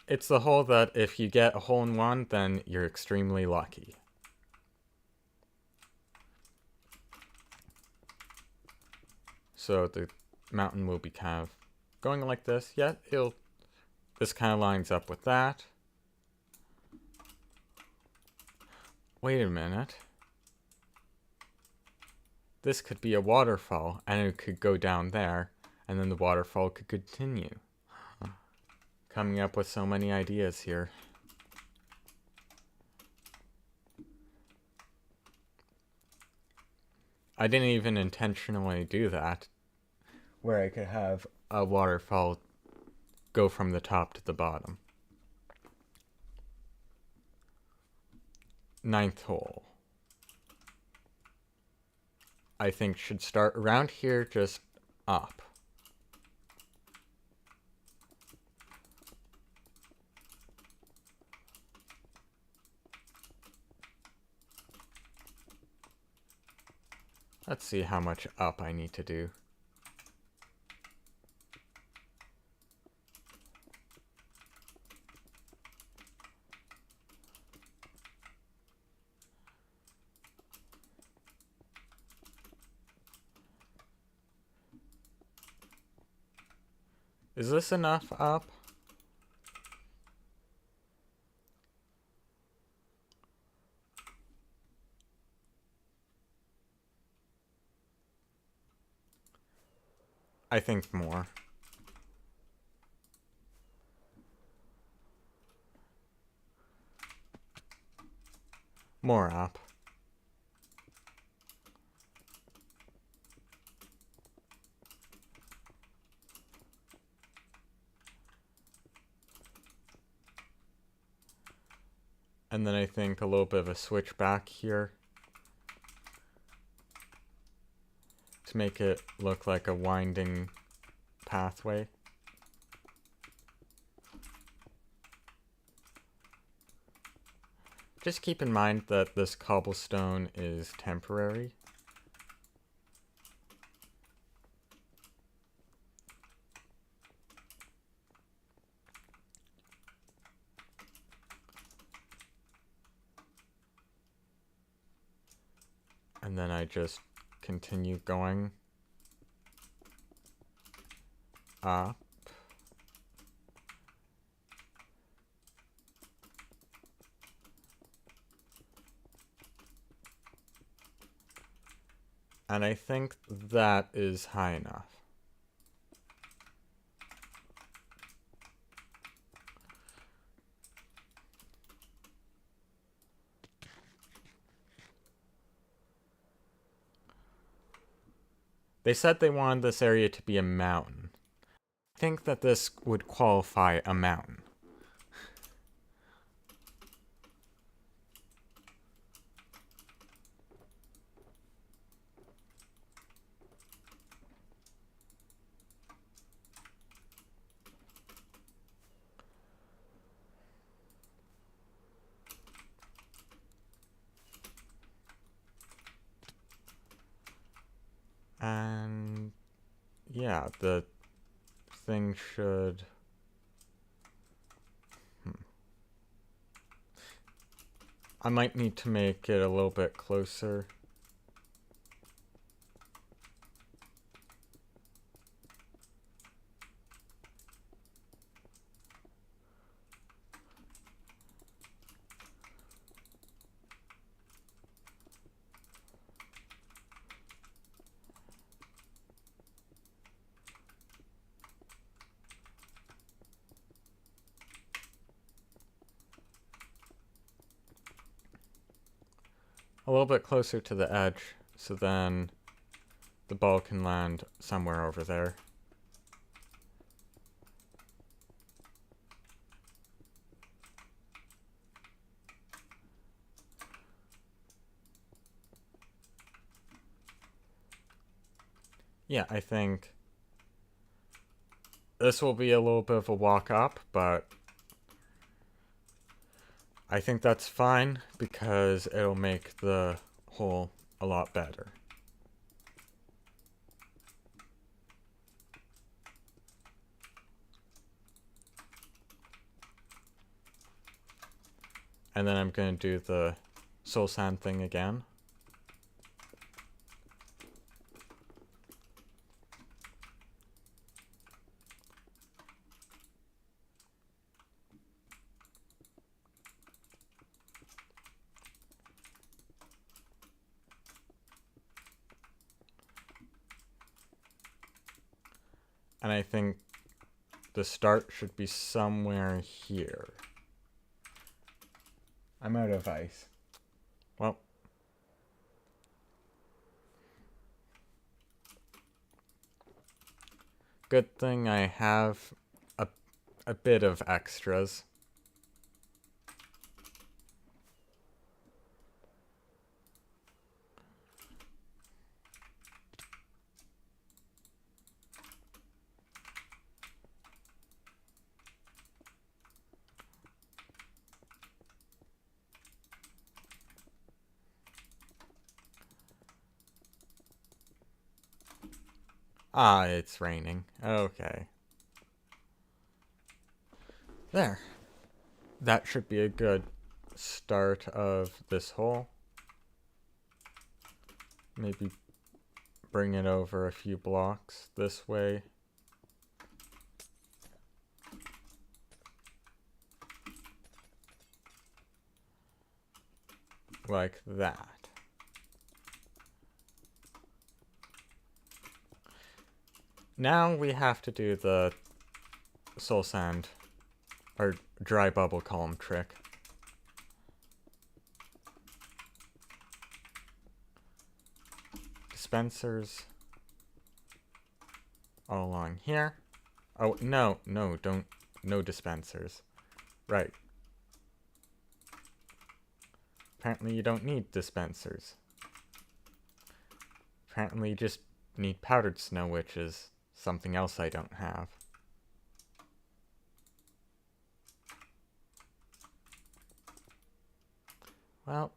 It's the hole that if you get a hole in one, then you're extremely lucky. So the mountain will be kind of going like this. Yeah, this kind of lines up with that. Wait a minute. This could be a waterfall, and it could go down there, and then the waterfall could continue. Coming up with so many ideas here. I didn't even intentionally do that, where I could have a waterfall go from the top to the bottom. 9th hole. I think should start around here, just up. Let's see how much up I need to do. Is this enough up? I think more. More up. And then I think a little bit of a switch back here to make it look like a winding pathway. Just keep in mind that this cobblestone is temporary. And then I just continue going up. And I think that is high enough. They said they wanted this area to be a mountain. I think that this would qualify a mountain. And yeah, the thing should... I might need to make it a little bit closer. A little bit closer to the edge, so then the ball can land somewhere over there. Yeah, I think this will be a little bit of a walk up, but I think that's fine because it'll make the hole a lot better. And then I'm going to do the soul sand thing again. And I think the start should be somewhere here. I'm out of ice. Well. Good thing I have a bit of extras. Ah, it's raining. Okay. There. That should be a good start of this hole. Maybe bring it over a few blocks this way. Like that. Now we have to do the soul sand, or dry bubble column trick. Dispensers all along here. Oh, no, no, don't, no dispensers. Right. Apparently you don't need dispensers. Apparently you just need powdered snow, which is something else I don't have. Well,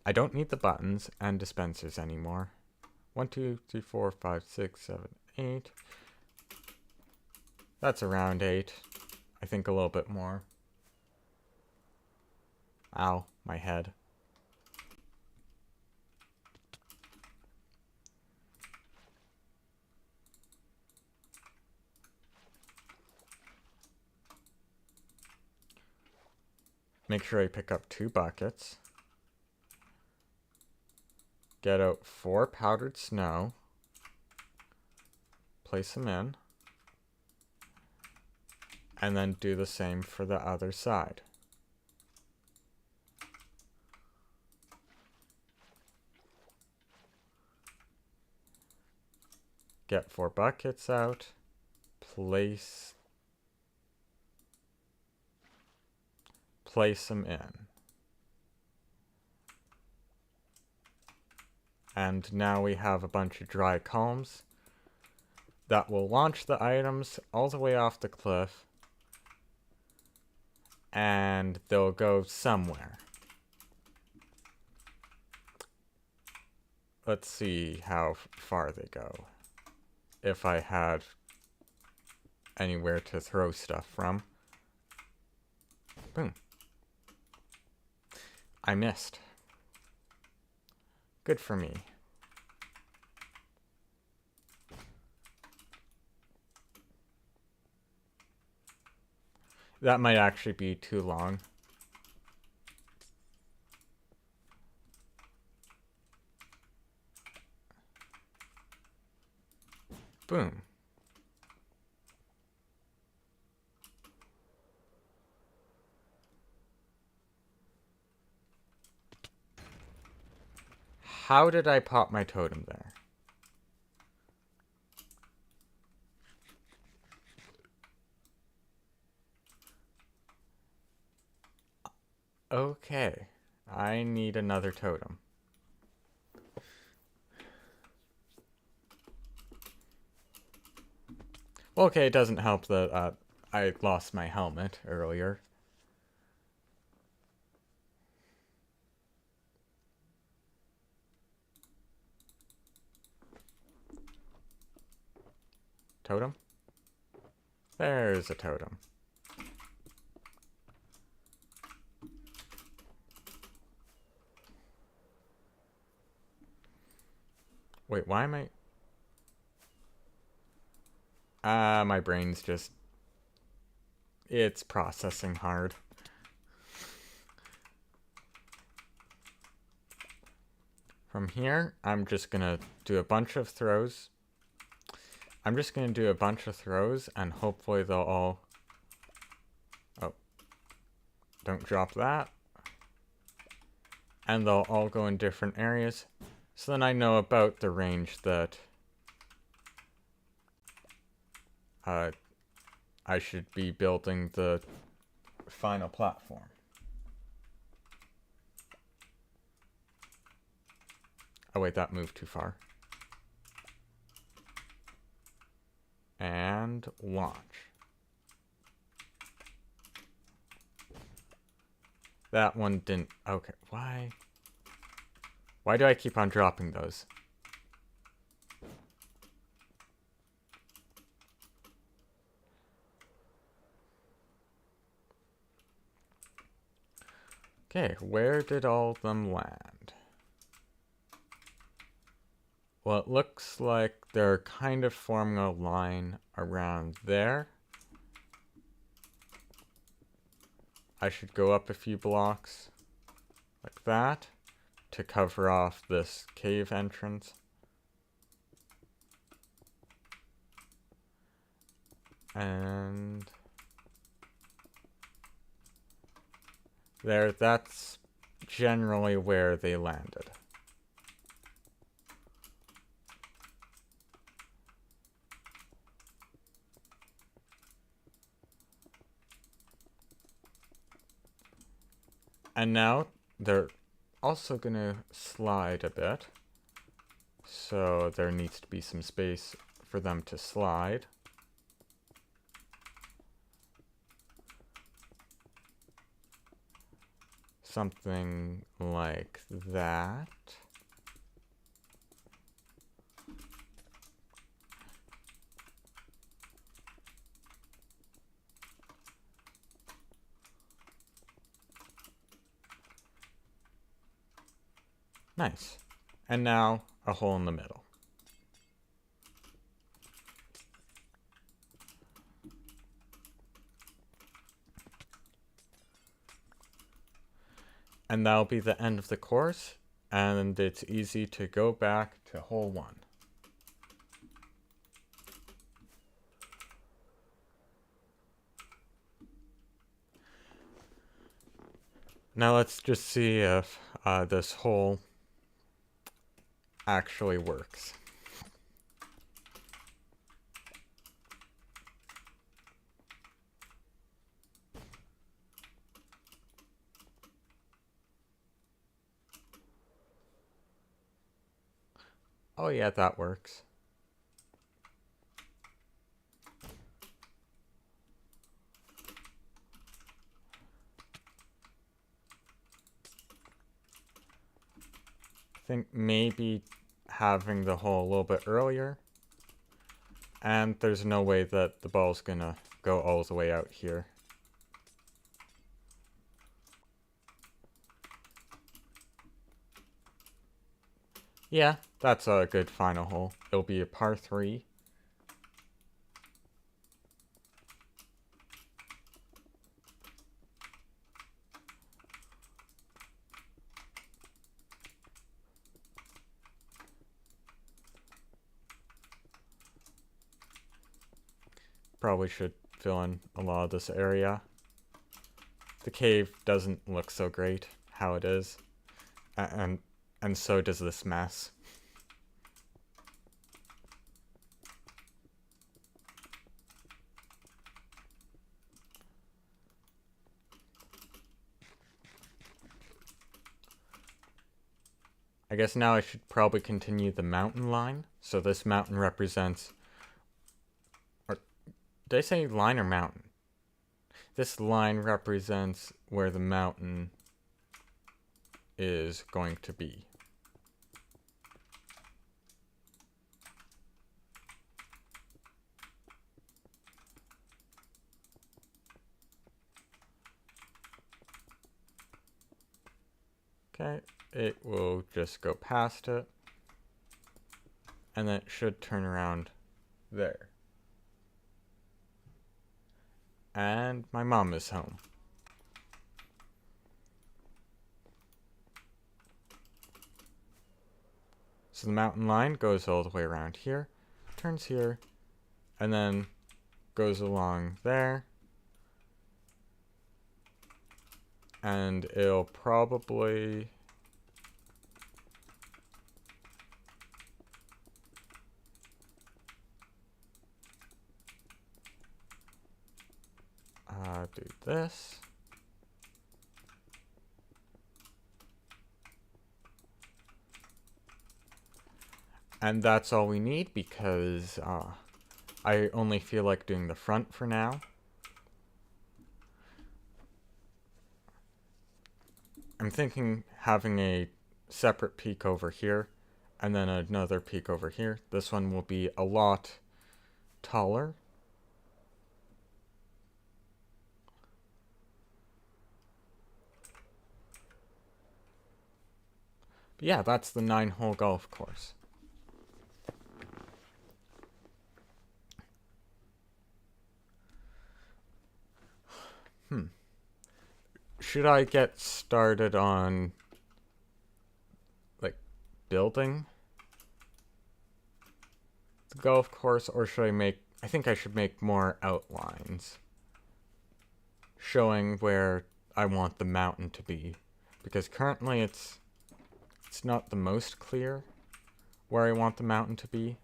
I don't need the buttons and dispensers anymore. 1, 2, 3, 4, 5, 6, 7, 8. That's around 8. I think a little bit more. Ow, my head. Make sure I pick up 2 buckets. Get out 4 powdered snow. Place them in. And then do the same for the other side. Get 4 buckets out. Place them in. And now we have a bunch of dry columns that will launch the items all the way off the cliff, and they'll go somewhere. Let's see how far they go. If I had anywhere to throw stuff from. Boom. I missed. Good for me. That might actually be too long. Boom. How did I pop my totem there? Okay, I need another totem. Okay, it doesn't help that I lost my helmet earlier. Totem? There's a totem. Wait, why am I... my brain's just... It's processing hard. From here, I'm just gonna do a bunch of throws. I'm just gonna do a bunch of throws, and hopefully they'll all... Oh. Don't drop that. And they'll all go in different areas. So then I know about the range that I should be building the final platform. Oh wait, that moved too far. And launch. That one didn't... Okay, why? Why do I keep on dropping those? Okay, where did all of them land? Well, it looks like they're kind of forming a line around there. I should go up a few blocks, like that, to cover off this cave entrance. And... there, that's generally where they landed. And now they're also gonna slide a bit. So there needs to be some space for them to slide. Something like that. Nice. And now a hole in the middle. And that'll be the end of the course, and it's easy to go back to hole 1. Now let's just see if this hole actually works. Oh yeah, that works. I think maybe having the hole a little bit earlier. And there's no way that the ball's gonna go all the way out here. Yeah, that's a good final hole. It'll be a par 3. Probably should fill in a lot of this area. The cave doesn't look so great how it is. And so does this mess. I guess now I should probably continue the mountain line. So this mountain represents... Or did I say line or mountain? This line represents where the mountain is going to be. Okay, it will just go past it, and then it should turn around there. And my mom is home. So the mountain line goes all the way around here, turns here, and then goes along there. And it'll probably... do this. And that's all we need because I only feel like doing the front for now. I'm thinking having a separate peak over here and then another peak over here. This one will be a lot taller. But yeah, that's the 9-hole golf course. Should I get started on, like, building the golf course, or should I make... I think I should make more outlines showing where I want the mountain to be, because currently it's not the most clear where I want the mountain to be.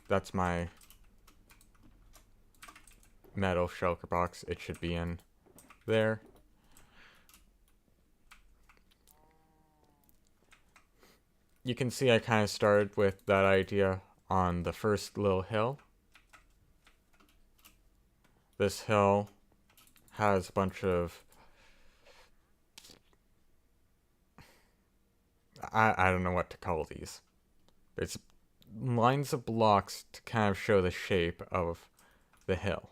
That's my metal shulker box, it should be in there. You can see I kind of started with that idea on the first little hill. This hill has a bunch of... I don't know what to call these. There's lines of blocks to kind of show the shape of the hill.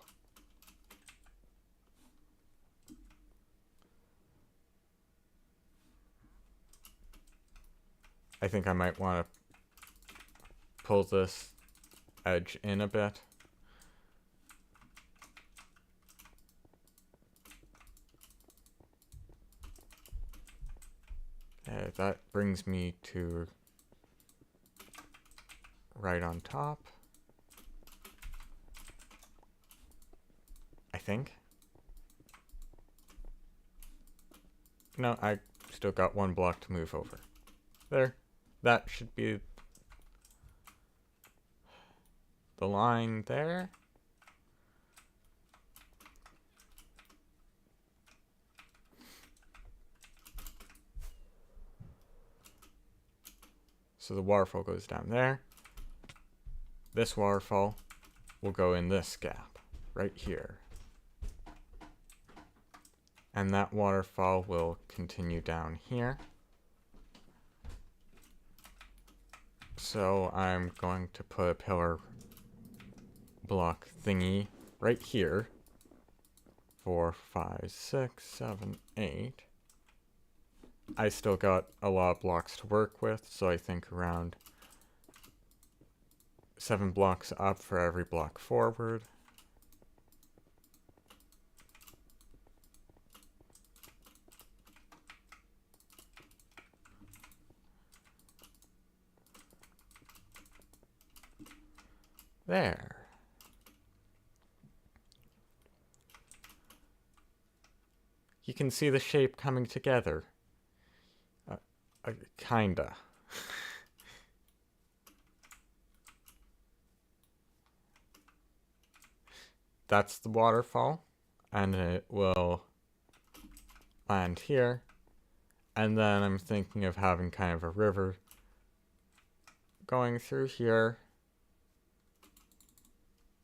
I think I might want to pull this edge in a bit. Okay, that brings me to right on top, I think. No, I still got one block to move over. There. That should be the line there. So the waterfall goes down there. This waterfall will go in this gap right here. And that waterfall will continue down here. So I'm going to put a pillar block thingy right here. 4, 5, 6, 7, 8. I still got a lot of blocks to work with, so I think around 7 blocks up for every block forward. There. You can see the shape coming together. Kinda. That's the waterfall, and it will land here. And then I'm thinking of having kind of a river going through here,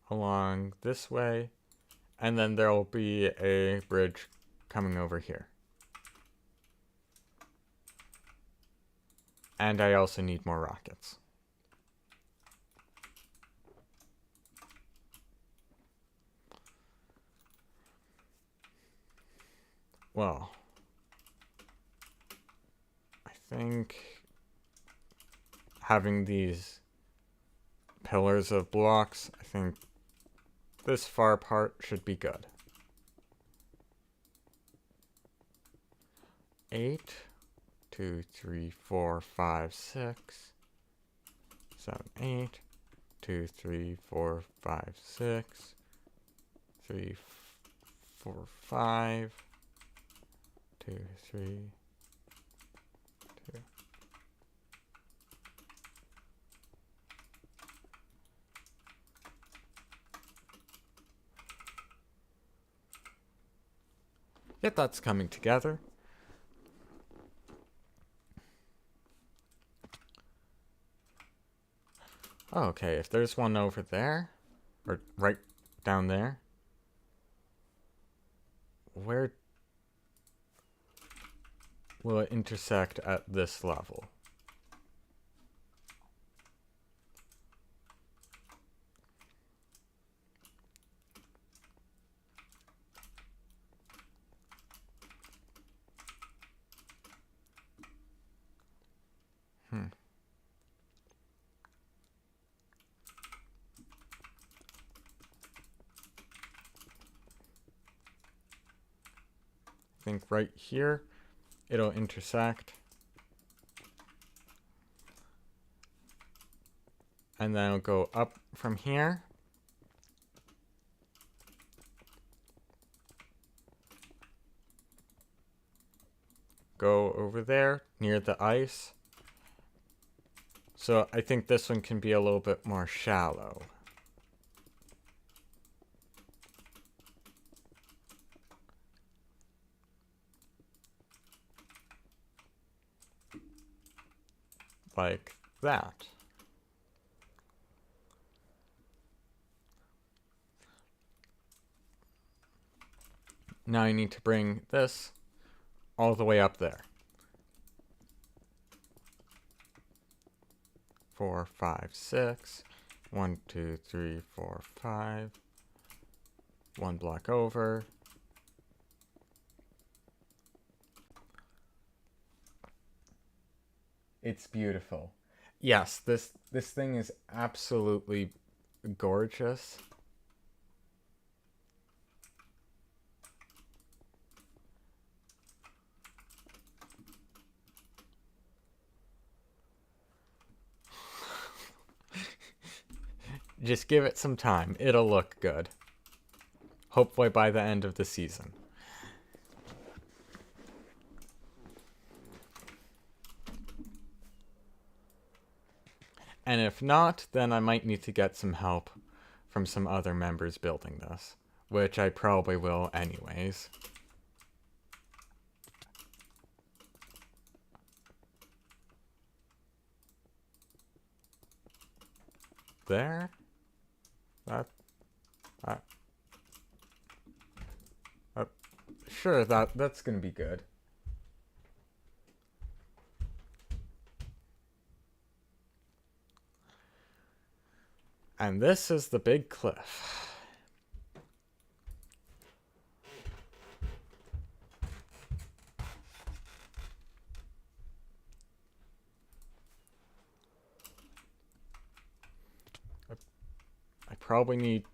along this way, and then there will be a bridge coming over here. And I also need more rockets. Well, I think having these pillars of blocks, I think this far part should be good. 8, 2, 3, 4, 5, 6, 7, 8, 2, 3, 4, 5, 6, 3, 4, 5, 2, 3, 2. Yep, that's coming together. Oh, okay, if there's one over there, or right down there, where will it intersect at this level? I think right here it'll intersect, and then it'll go up from here, go over there near the ice. So I think this one can be a little bit more shallow. like that. Now I need to bring this all the way up there. 4, 5, 6. 1, 2, 3, 4, 5. 1 block over. It's beautiful. Yes, this thing is absolutely gorgeous. Just give it some time. It'll look good. Hopefully by the end of the season. And if not, then I might need to get some help from some other members building this, which I probably will anyways. There? Sure, that's gonna be good. And this is the big cliff. I probably need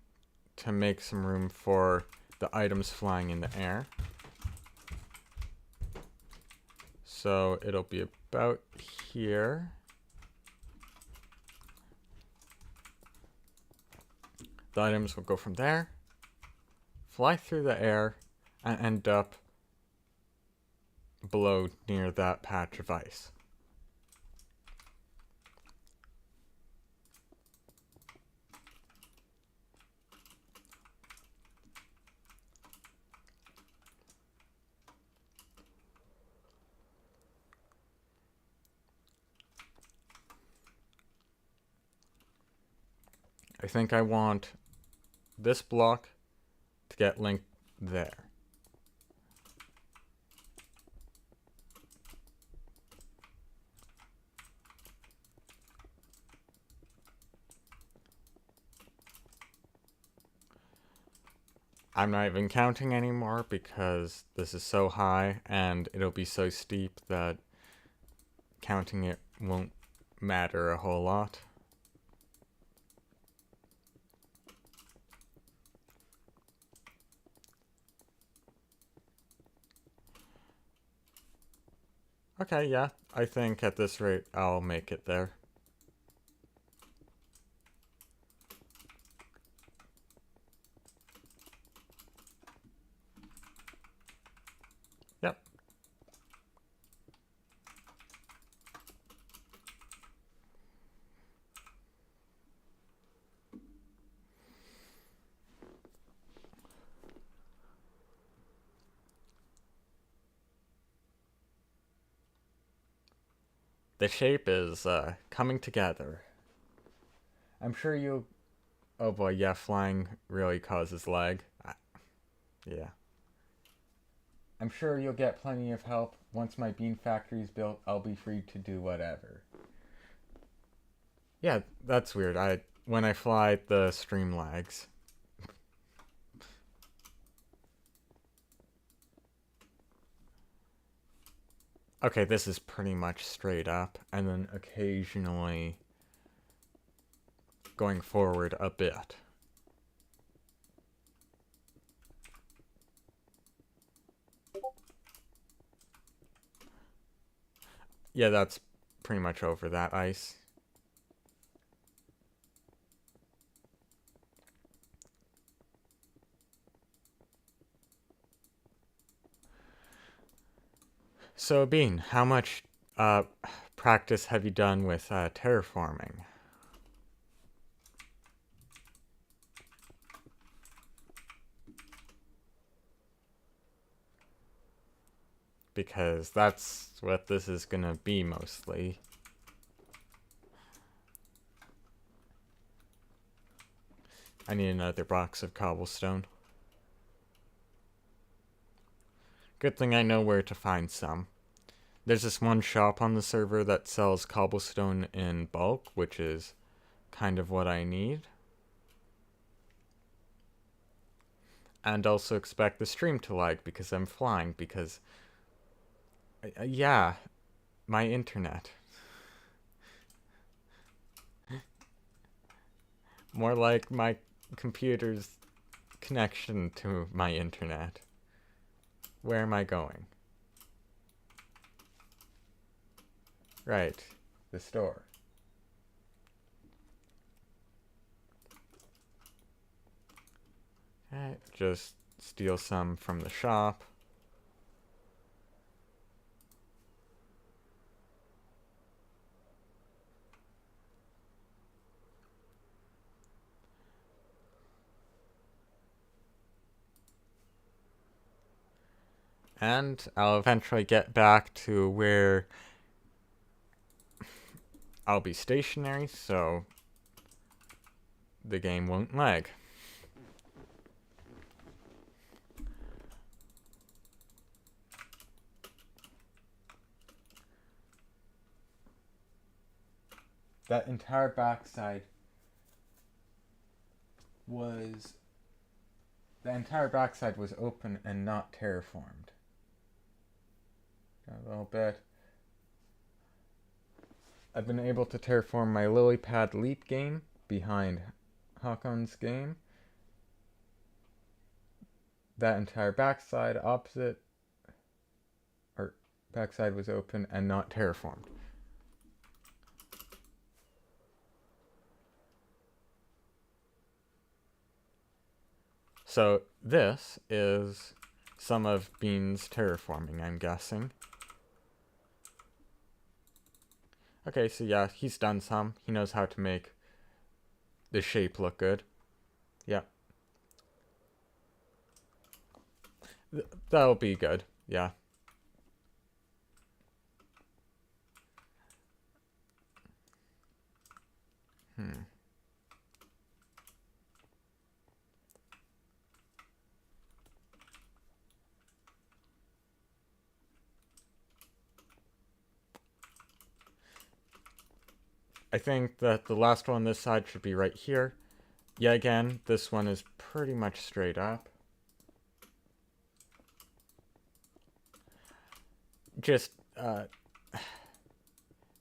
to make some room for the items flying in the air. So it'll be about here. The items will go from there, fly through the air, and end up below near that patch of ice. I think I want this block to get linked there. I'm not even counting anymore because this is so high and it'll be so steep that counting it won't matter a whole lot. Okay, yeah, I think at this rate I'll make it there. Yep. The shape is coming together. I'm sure you... Oh boy, yeah, flying really causes lag. Yeah. I'm sure you'll get plenty of help. Once my bean factory is built, I'll be free to do whatever. Yeah, that's weird. When I fly, the stream lags. Okay, this is pretty much straight up, and then occasionally going forward a bit. Yeah, that's pretty much over that ice. So, Bean, how much practice have you done with terraforming? Because that's what this is gonna be mostly. I need another box of cobblestone. Good thing I know where to find some. There's this one shop on the server that sells cobblestone in bulk, which is kind of what I need. And also expect the stream to lag because I'm flying, because... yeah, my internet. More like my computer's connection to my internet. Where am I going? Right, the store. Okay, just steal some from the shop. And I'll eventually get back to where I'll be stationary, so the game won't lag. That entire backside was... the entire backside was open and not terraformed. A little bit. I've been able to terraform my lily pad leap game behind Hakon's game. That entire backside opposite, or backside was open and not terraformed. So this is some of Bean's terraforming, I'm guessing. Okay, so yeah, he's done some. He knows how to make the shape look good. Yeah. That'll be good, yeah. I think that the last one on this side should be right here. Yeah, again, this one is pretty much straight up. Just,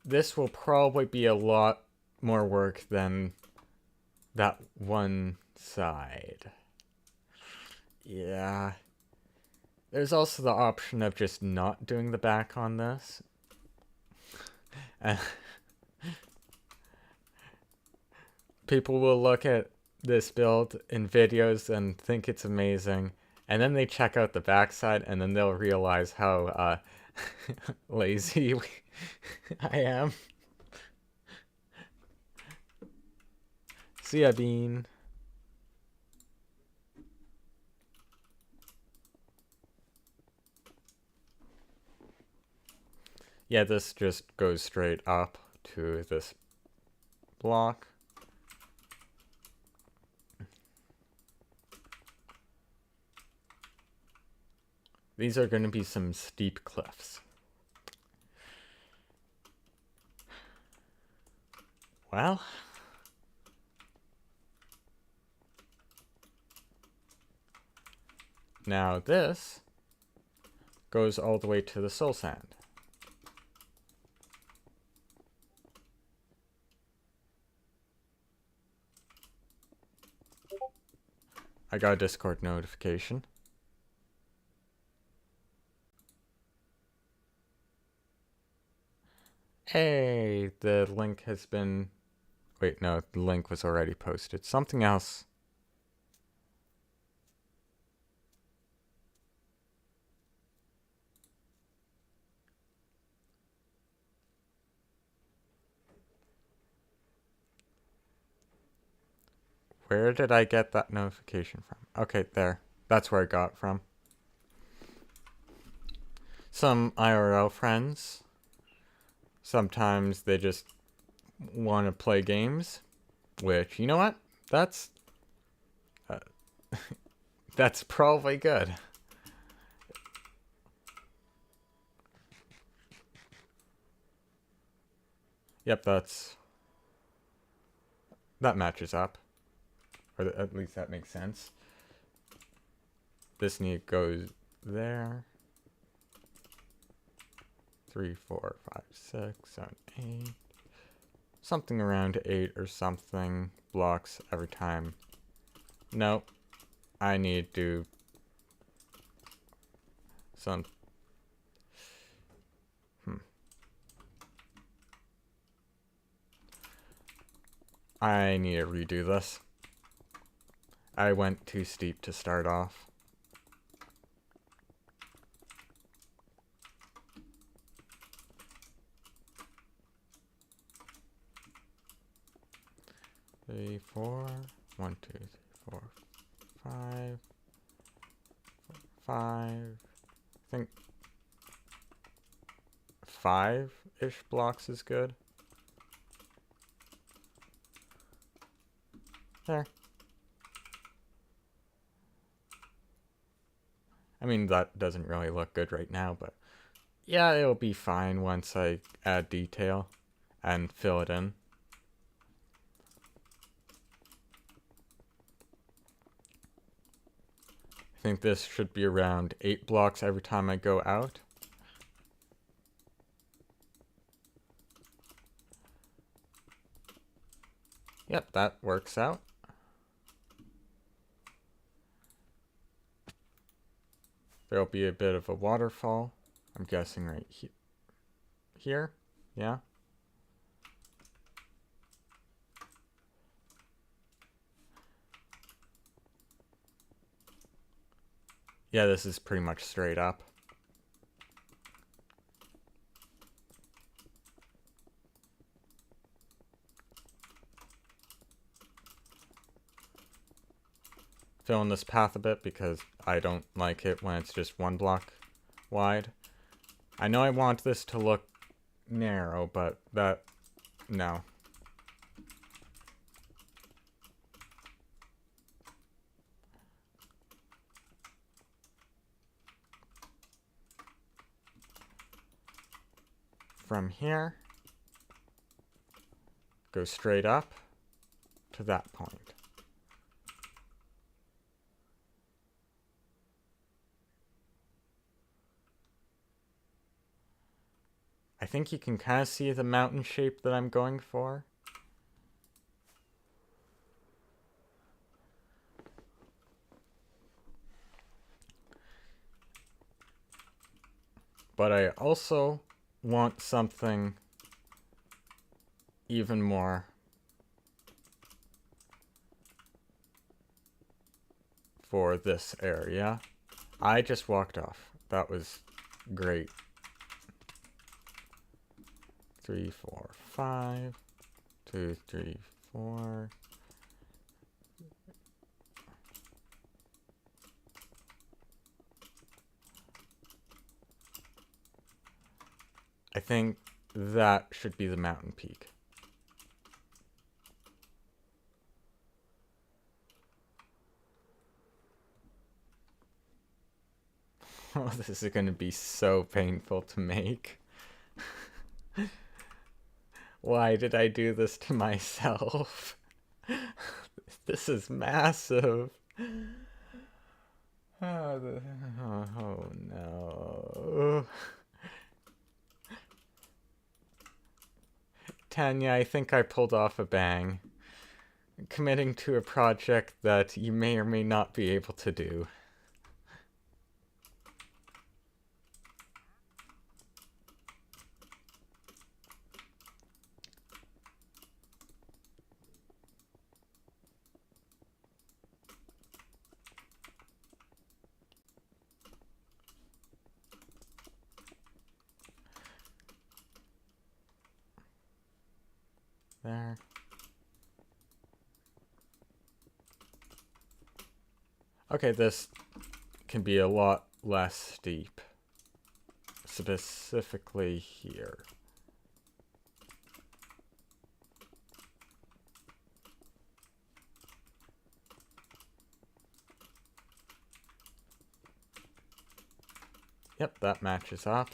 this will probably be a lot more work than that one side. Yeah. There's also the option of just not doing the back on this. People will look at this build in videos and think it's amazing, and then they check out the backside, and then they'll realize how lazy I am. See ya, Bean. Yeah, this just goes straight up to this block. These are going to be some steep cliffs. Well, now this goes all the way to the soul sand. I got a Discord notification. Hey, the link has been... Wait, no, the link was already posted. Something else. Where did I get that notification from? Okay, there. That's where I got it from. Some IRL friends. Sometimes they just want to play games, which, you know what? That's That's probably good. Yep, that matches up. Or at least that makes sense. This need goes there. 3, 4, 5, 6, 7, 8. Something around 8 or something blocks every time. Nope. I need to some I need to redo this. I went too steep to start off. Three, 4, 1, 2, 3, 4, 5, 5. I think 5-ish blocks is good. There. I mean, that doesn't really look good right now, but yeah, it'll be fine once I add detail and fill it in. I think this should be around 8 blocks every time I go out. Yep, that works out. There'll be a bit of a waterfall. I'm guessing right here. Yeah. Yeah, this is pretty much straight up. Fill in this path a bit because I don't like it when it's just 1 block wide. I know I want this to look narrow, but no. From here, go straight up to that point. I think you can kind of see the mountain shape that I'm going for. But I also want something even more for this area. I just walked off. That was great. 3, 4, 5, 2, 3, 4. I think that should be the mountain peak. Oh, this is going to be so painful to make. Why did I do this to myself? This is massive. Oh no. Tanya, I think I pulled off a bang. Committing to a project that you may or may not be able to do. There. Okay, this can be a lot less steep. Specifically here. Yep, that matches up.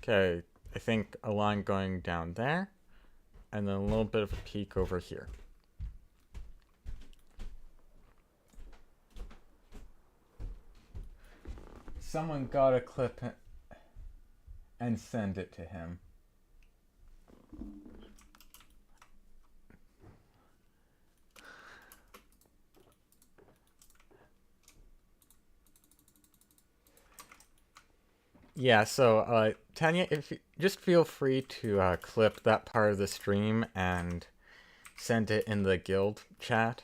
Okay, I think a line going down there, and then a little bit of a peak over here. Someone got a clip and send it to him. Yeah, so Tanya, if you just feel free to clip that part of the stream and send it in the guild chat.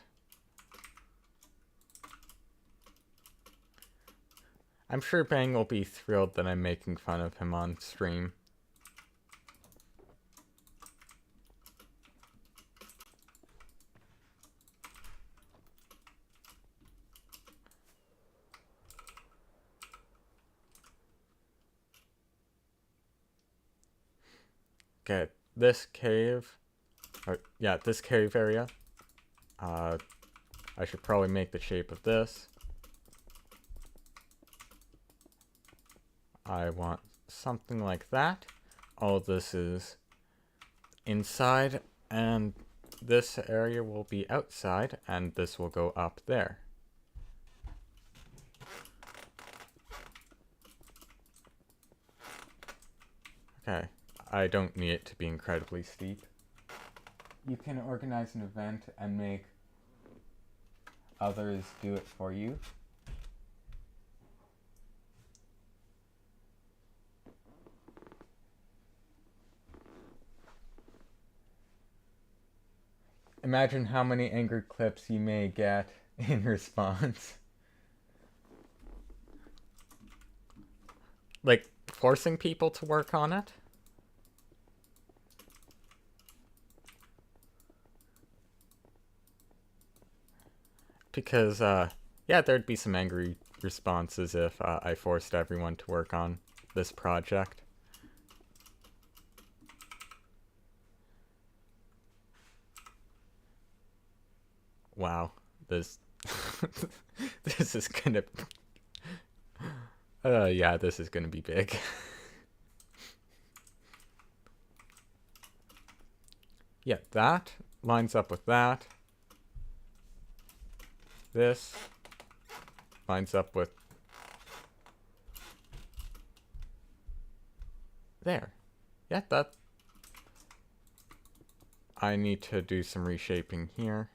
I'm sure Bang will be thrilled that I'm making fun of him on stream. Okay, this cave, this cave area, I should probably make the shape of this. I want something like that. All of this is inside, and this area will be outside, and this will go up there. Okay, I don't need it to be incredibly steep. You can organize an event and make others do it for you. Imagine how many angry clips you may get in response. Like, forcing people to work on it? Because, yeah, there'd be some angry responses if I forced everyone to work on this project. Wow, this this is gonna yeah, this is gonna be big. Yeah, that lines up with that. This lines up with there. Yeah, that I need to do some reshaping here.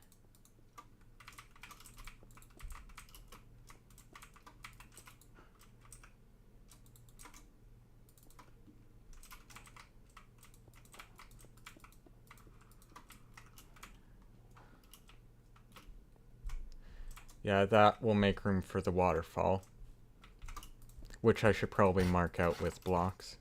Yeah, that will make room for the waterfall, which I should probably mark out with blocks.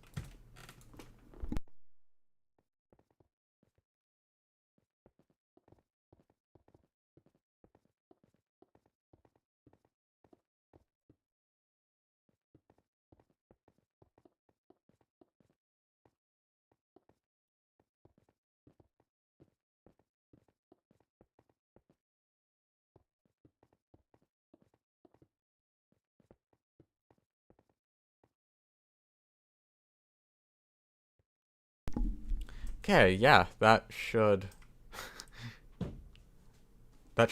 Okay, yeah, that should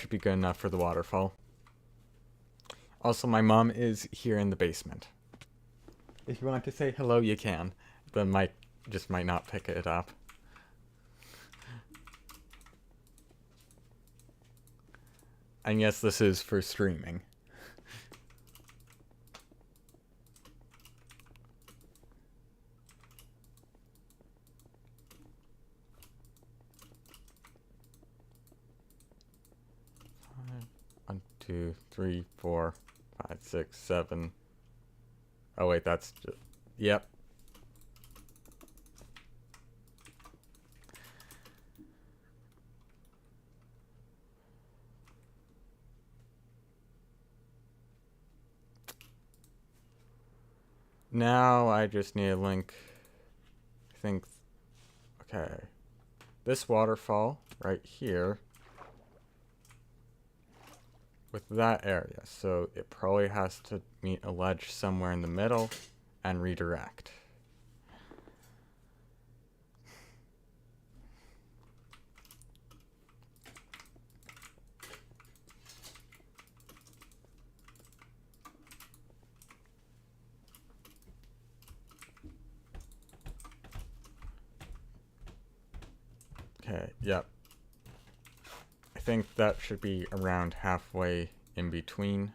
be good enough for the waterfall. Also, my mom is here in the basement. If you want to say hello, you can. The mic just might not pick it up. And yes, this is for streaming. One, two, three, 4, 5, 6, 7. Oh wait, that's just, yep. Now I just need a link. I think, okay. This waterfall right here with that area. So it probably has to meet a ledge somewhere in the middle and redirect. Okay, yep. I think that should be around halfway in between.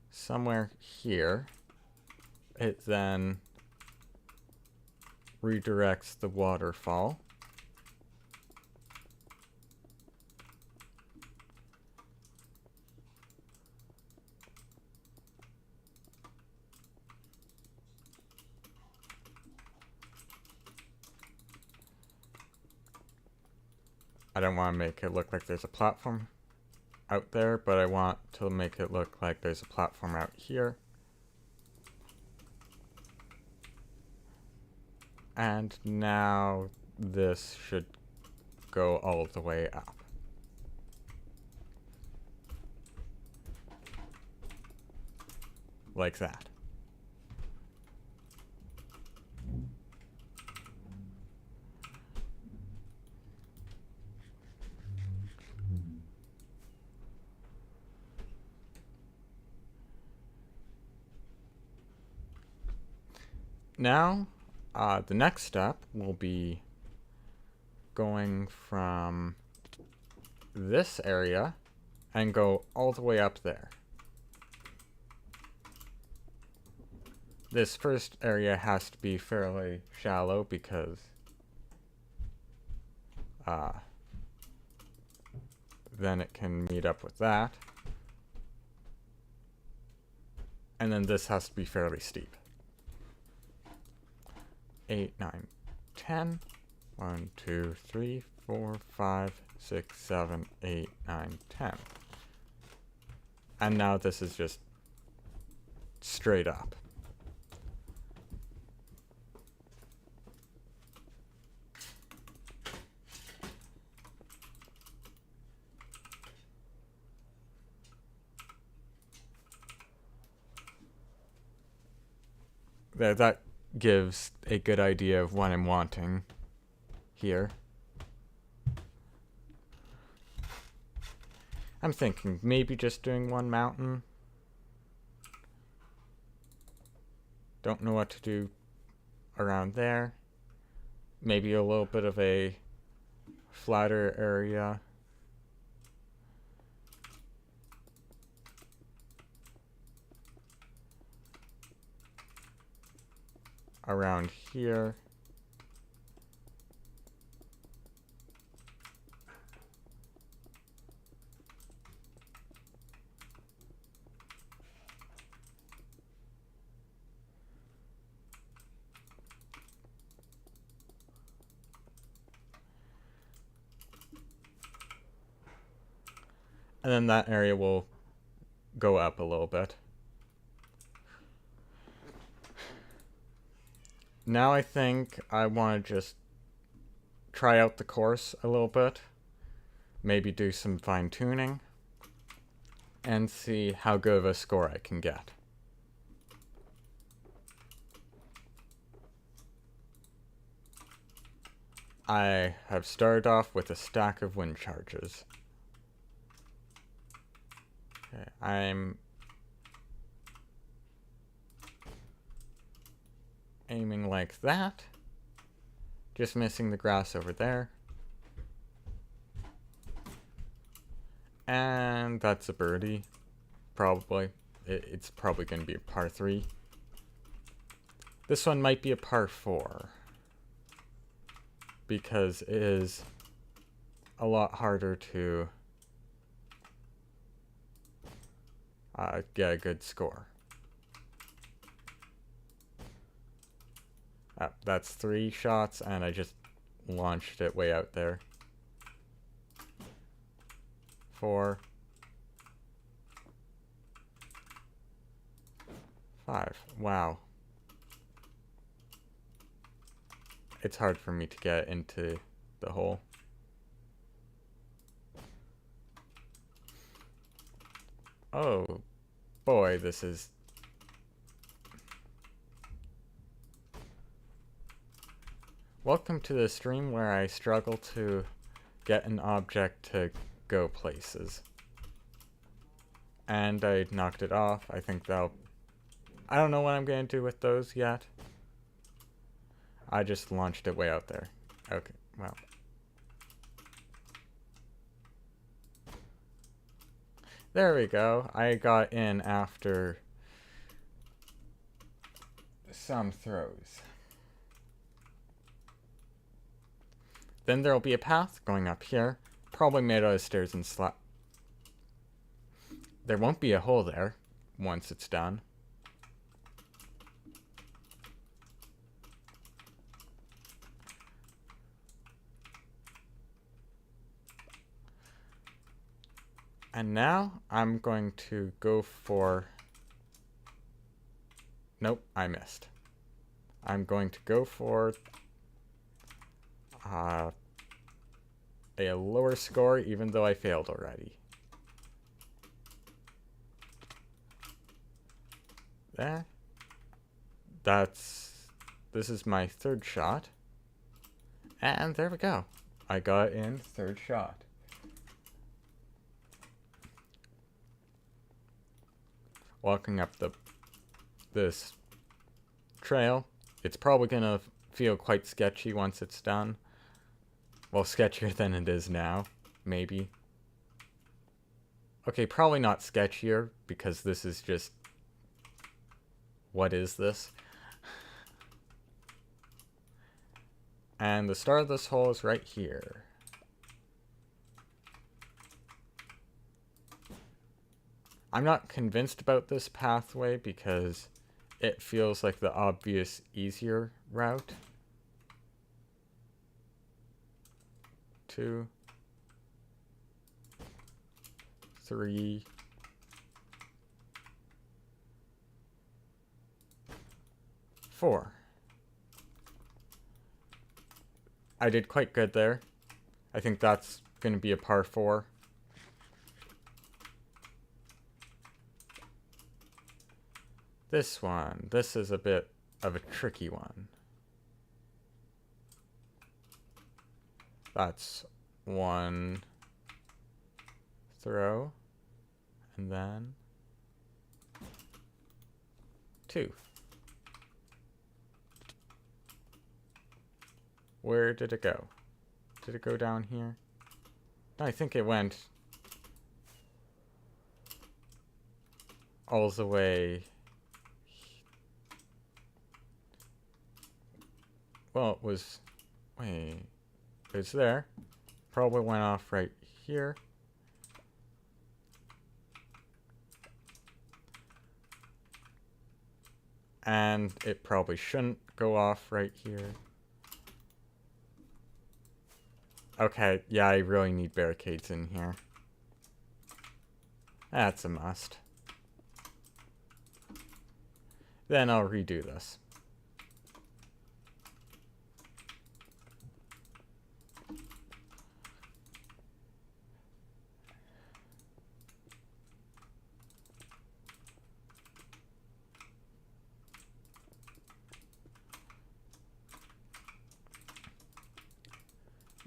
Somewhere here, it then redirects the waterfall. I don't want to make it look like there's a platform out there, but I want to make it look like there's a platform out here. And now this should go all the way up. Like that. Now, the next step will be going from this area and go all the way up there. This first area has to be fairly shallow because then it can meet up with that. And then this has to be fairly steep. 8, 9, 10. 1, 2, 3, 4, 5, 6, 7, 8, 9, 10. And now this is just straight up. There, that gives a good idea of what I'm wanting here. I'm thinking maybe just doing one mountain. Don't know what to do around there. Maybe a little bit of a flatter area. Around here. And then that area will go up a little bit. Now I think I want to just try out the course a little bit. Maybe do some fine tuning. And see how good of a score I can get. I have started off with a stack of wind charges. Okay, I'm aiming like that. Just missing the grass over there. And that's a birdie. Probably. It's probably going to be a par 3. This one might be a par 4. Because it is a lot harder to get a good score. That's 3 shots, and I just launched it way out there. 4. 5. Wow. It's hard for me to get into the hole. Oh boy, this is... Welcome to the stream where I struggle to get an object to go places. And I knocked it off. I think that'll... I don't know what I'm going to do with those yet. I just launched it way out there. Okay, well. There we go. I got in after some throws. Then there'll be a path going up here, probably made out of stairs and slab. There won't be a hole there once it's done. And now I'm going to go for... Nope, I missed. I'm going to go for a lower score, even though I failed already. There. This is my third shot. And there we go. I got in third shot. Walking up this trail, it's probably gonna feel quite sketchy once it's done. Well, sketchier than it is now, maybe. Okay, probably not sketchier, because this is just... What is this? And the start of this hole is right here. I'm not convinced about this pathway because it feels like the obvious, easier route. 2, 3, 4. I did quite good there. I think that's going to be a par 4. This one. This is a bit of a tricky one. That's 1 throw. And then 2. Where did it go? Did it go down here? No, I think it went all the way. Well, it was... Wait. It's there. Probably went off right here. And it probably shouldn't go off right here. Okay, yeah, I really need barricades in here. That's a must. Then I'll redo this.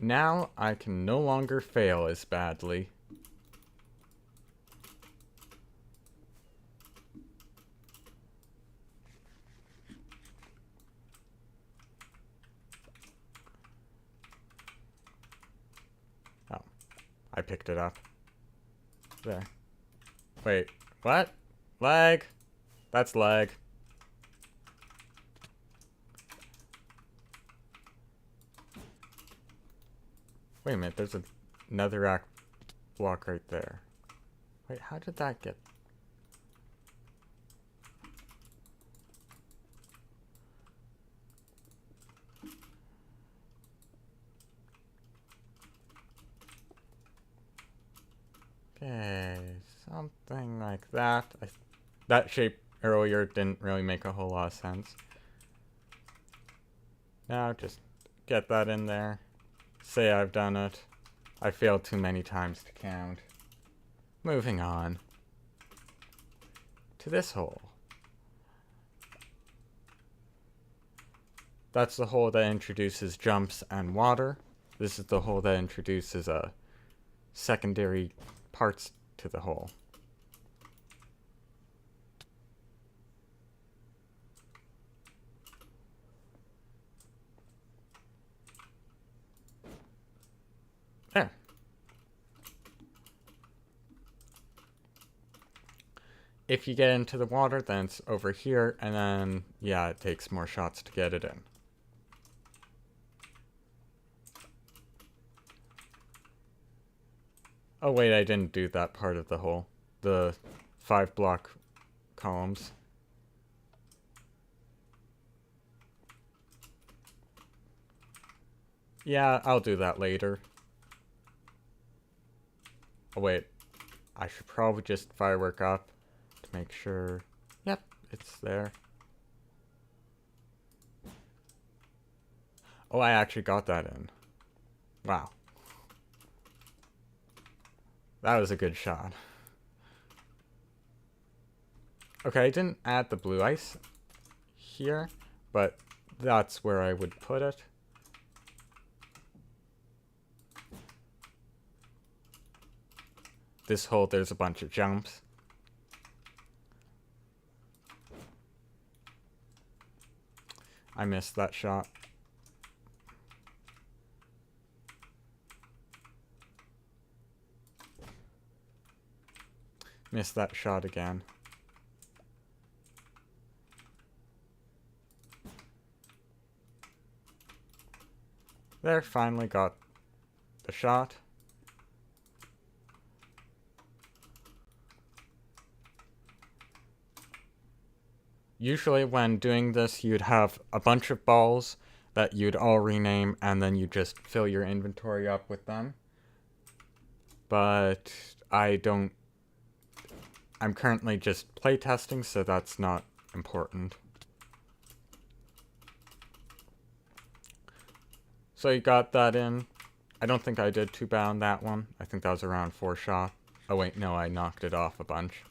Now I can no longer fail as badly. Oh, I picked it up. There. Wait, what? Lag? That's lag. Wait a minute, there's another block right there. Wait, how did that get... Okay, something like that. That shape earlier didn't really make a whole lot of sense. Now just get that in there. Say I've done it. I failed too many times to count. Moving on to this hole. That's the hole that introduces jumps and water. This is the hole that introduces secondary parts to the hole. There. If you get into the water, then it's over here, and then, yeah, it takes more shots to get it in. Oh wait, I didn't do that part of the hole. The 5 block columns. Yeah, I'll do that later. Oh wait, I should probably just firework up to make sure. Yep, it's there. Oh, I actually got that in. Wow. That was a good shot. Okay, I didn't add the blue ice here, but that's where I would put it. This hole, there's a bunch of jumps. I missed that shot. Missed that shot again. There, finally got the shot. Usually when doing this, you'd have a bunch of balls that you'd all rename, and then you just fill your inventory up with them. But I'm currently just playtesting, so that's not important. So you got that in. I don't think I did too bad on that one. I think that was around 4 shots. Oh wait, no, I knocked it off a bunch.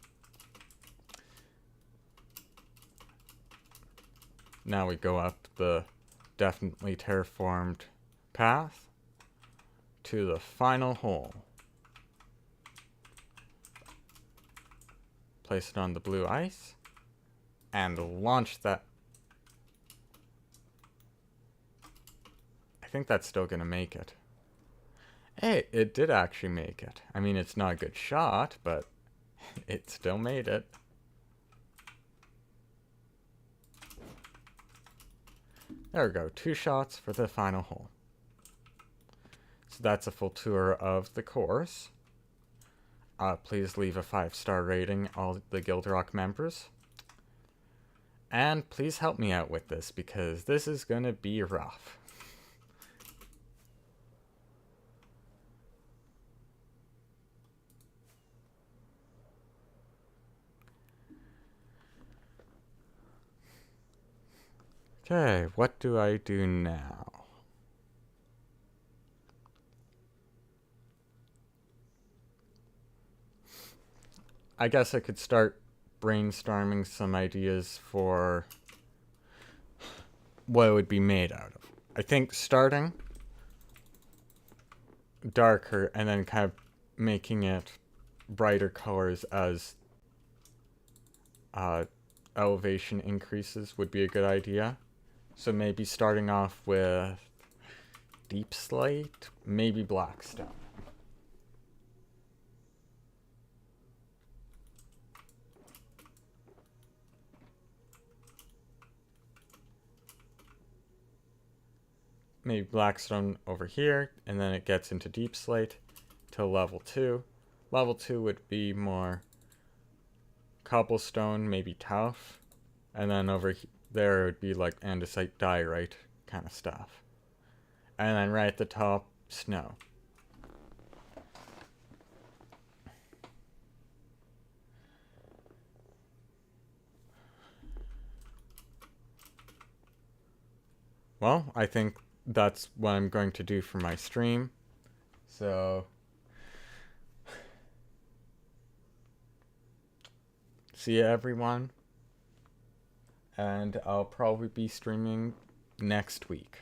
Now we go up the definitely terraformed path to the final hole. Place it on the blue ice and launch that. I think that's still gonna make it. Hey, it did actually make it. I mean, it's not a good shot, but it still made it. There we go, 2 shots for the final hole. So that's a full tour of the course. Please leave a 5-star rating, all the GuildRock members. And please help me out with this, because this is gonna be rough. Okay, what do I do now? I guess I could start brainstorming some ideas for what it would be made out of. I think starting darker and then kind of making it brighter colors as elevation increases would be a good idea. So maybe starting off with deep slate, maybe blackstone. Maybe blackstone over here, and then it gets into deep slate till level 2. Level 2 would be more cobblestone, maybe tuff, and then over there it would be like andesite diorite kind of stuff. And then right at the top, snow. well, I think that's what I'm going to do for my stream. So, see ya, everyone. And I'll probably be streaming next week.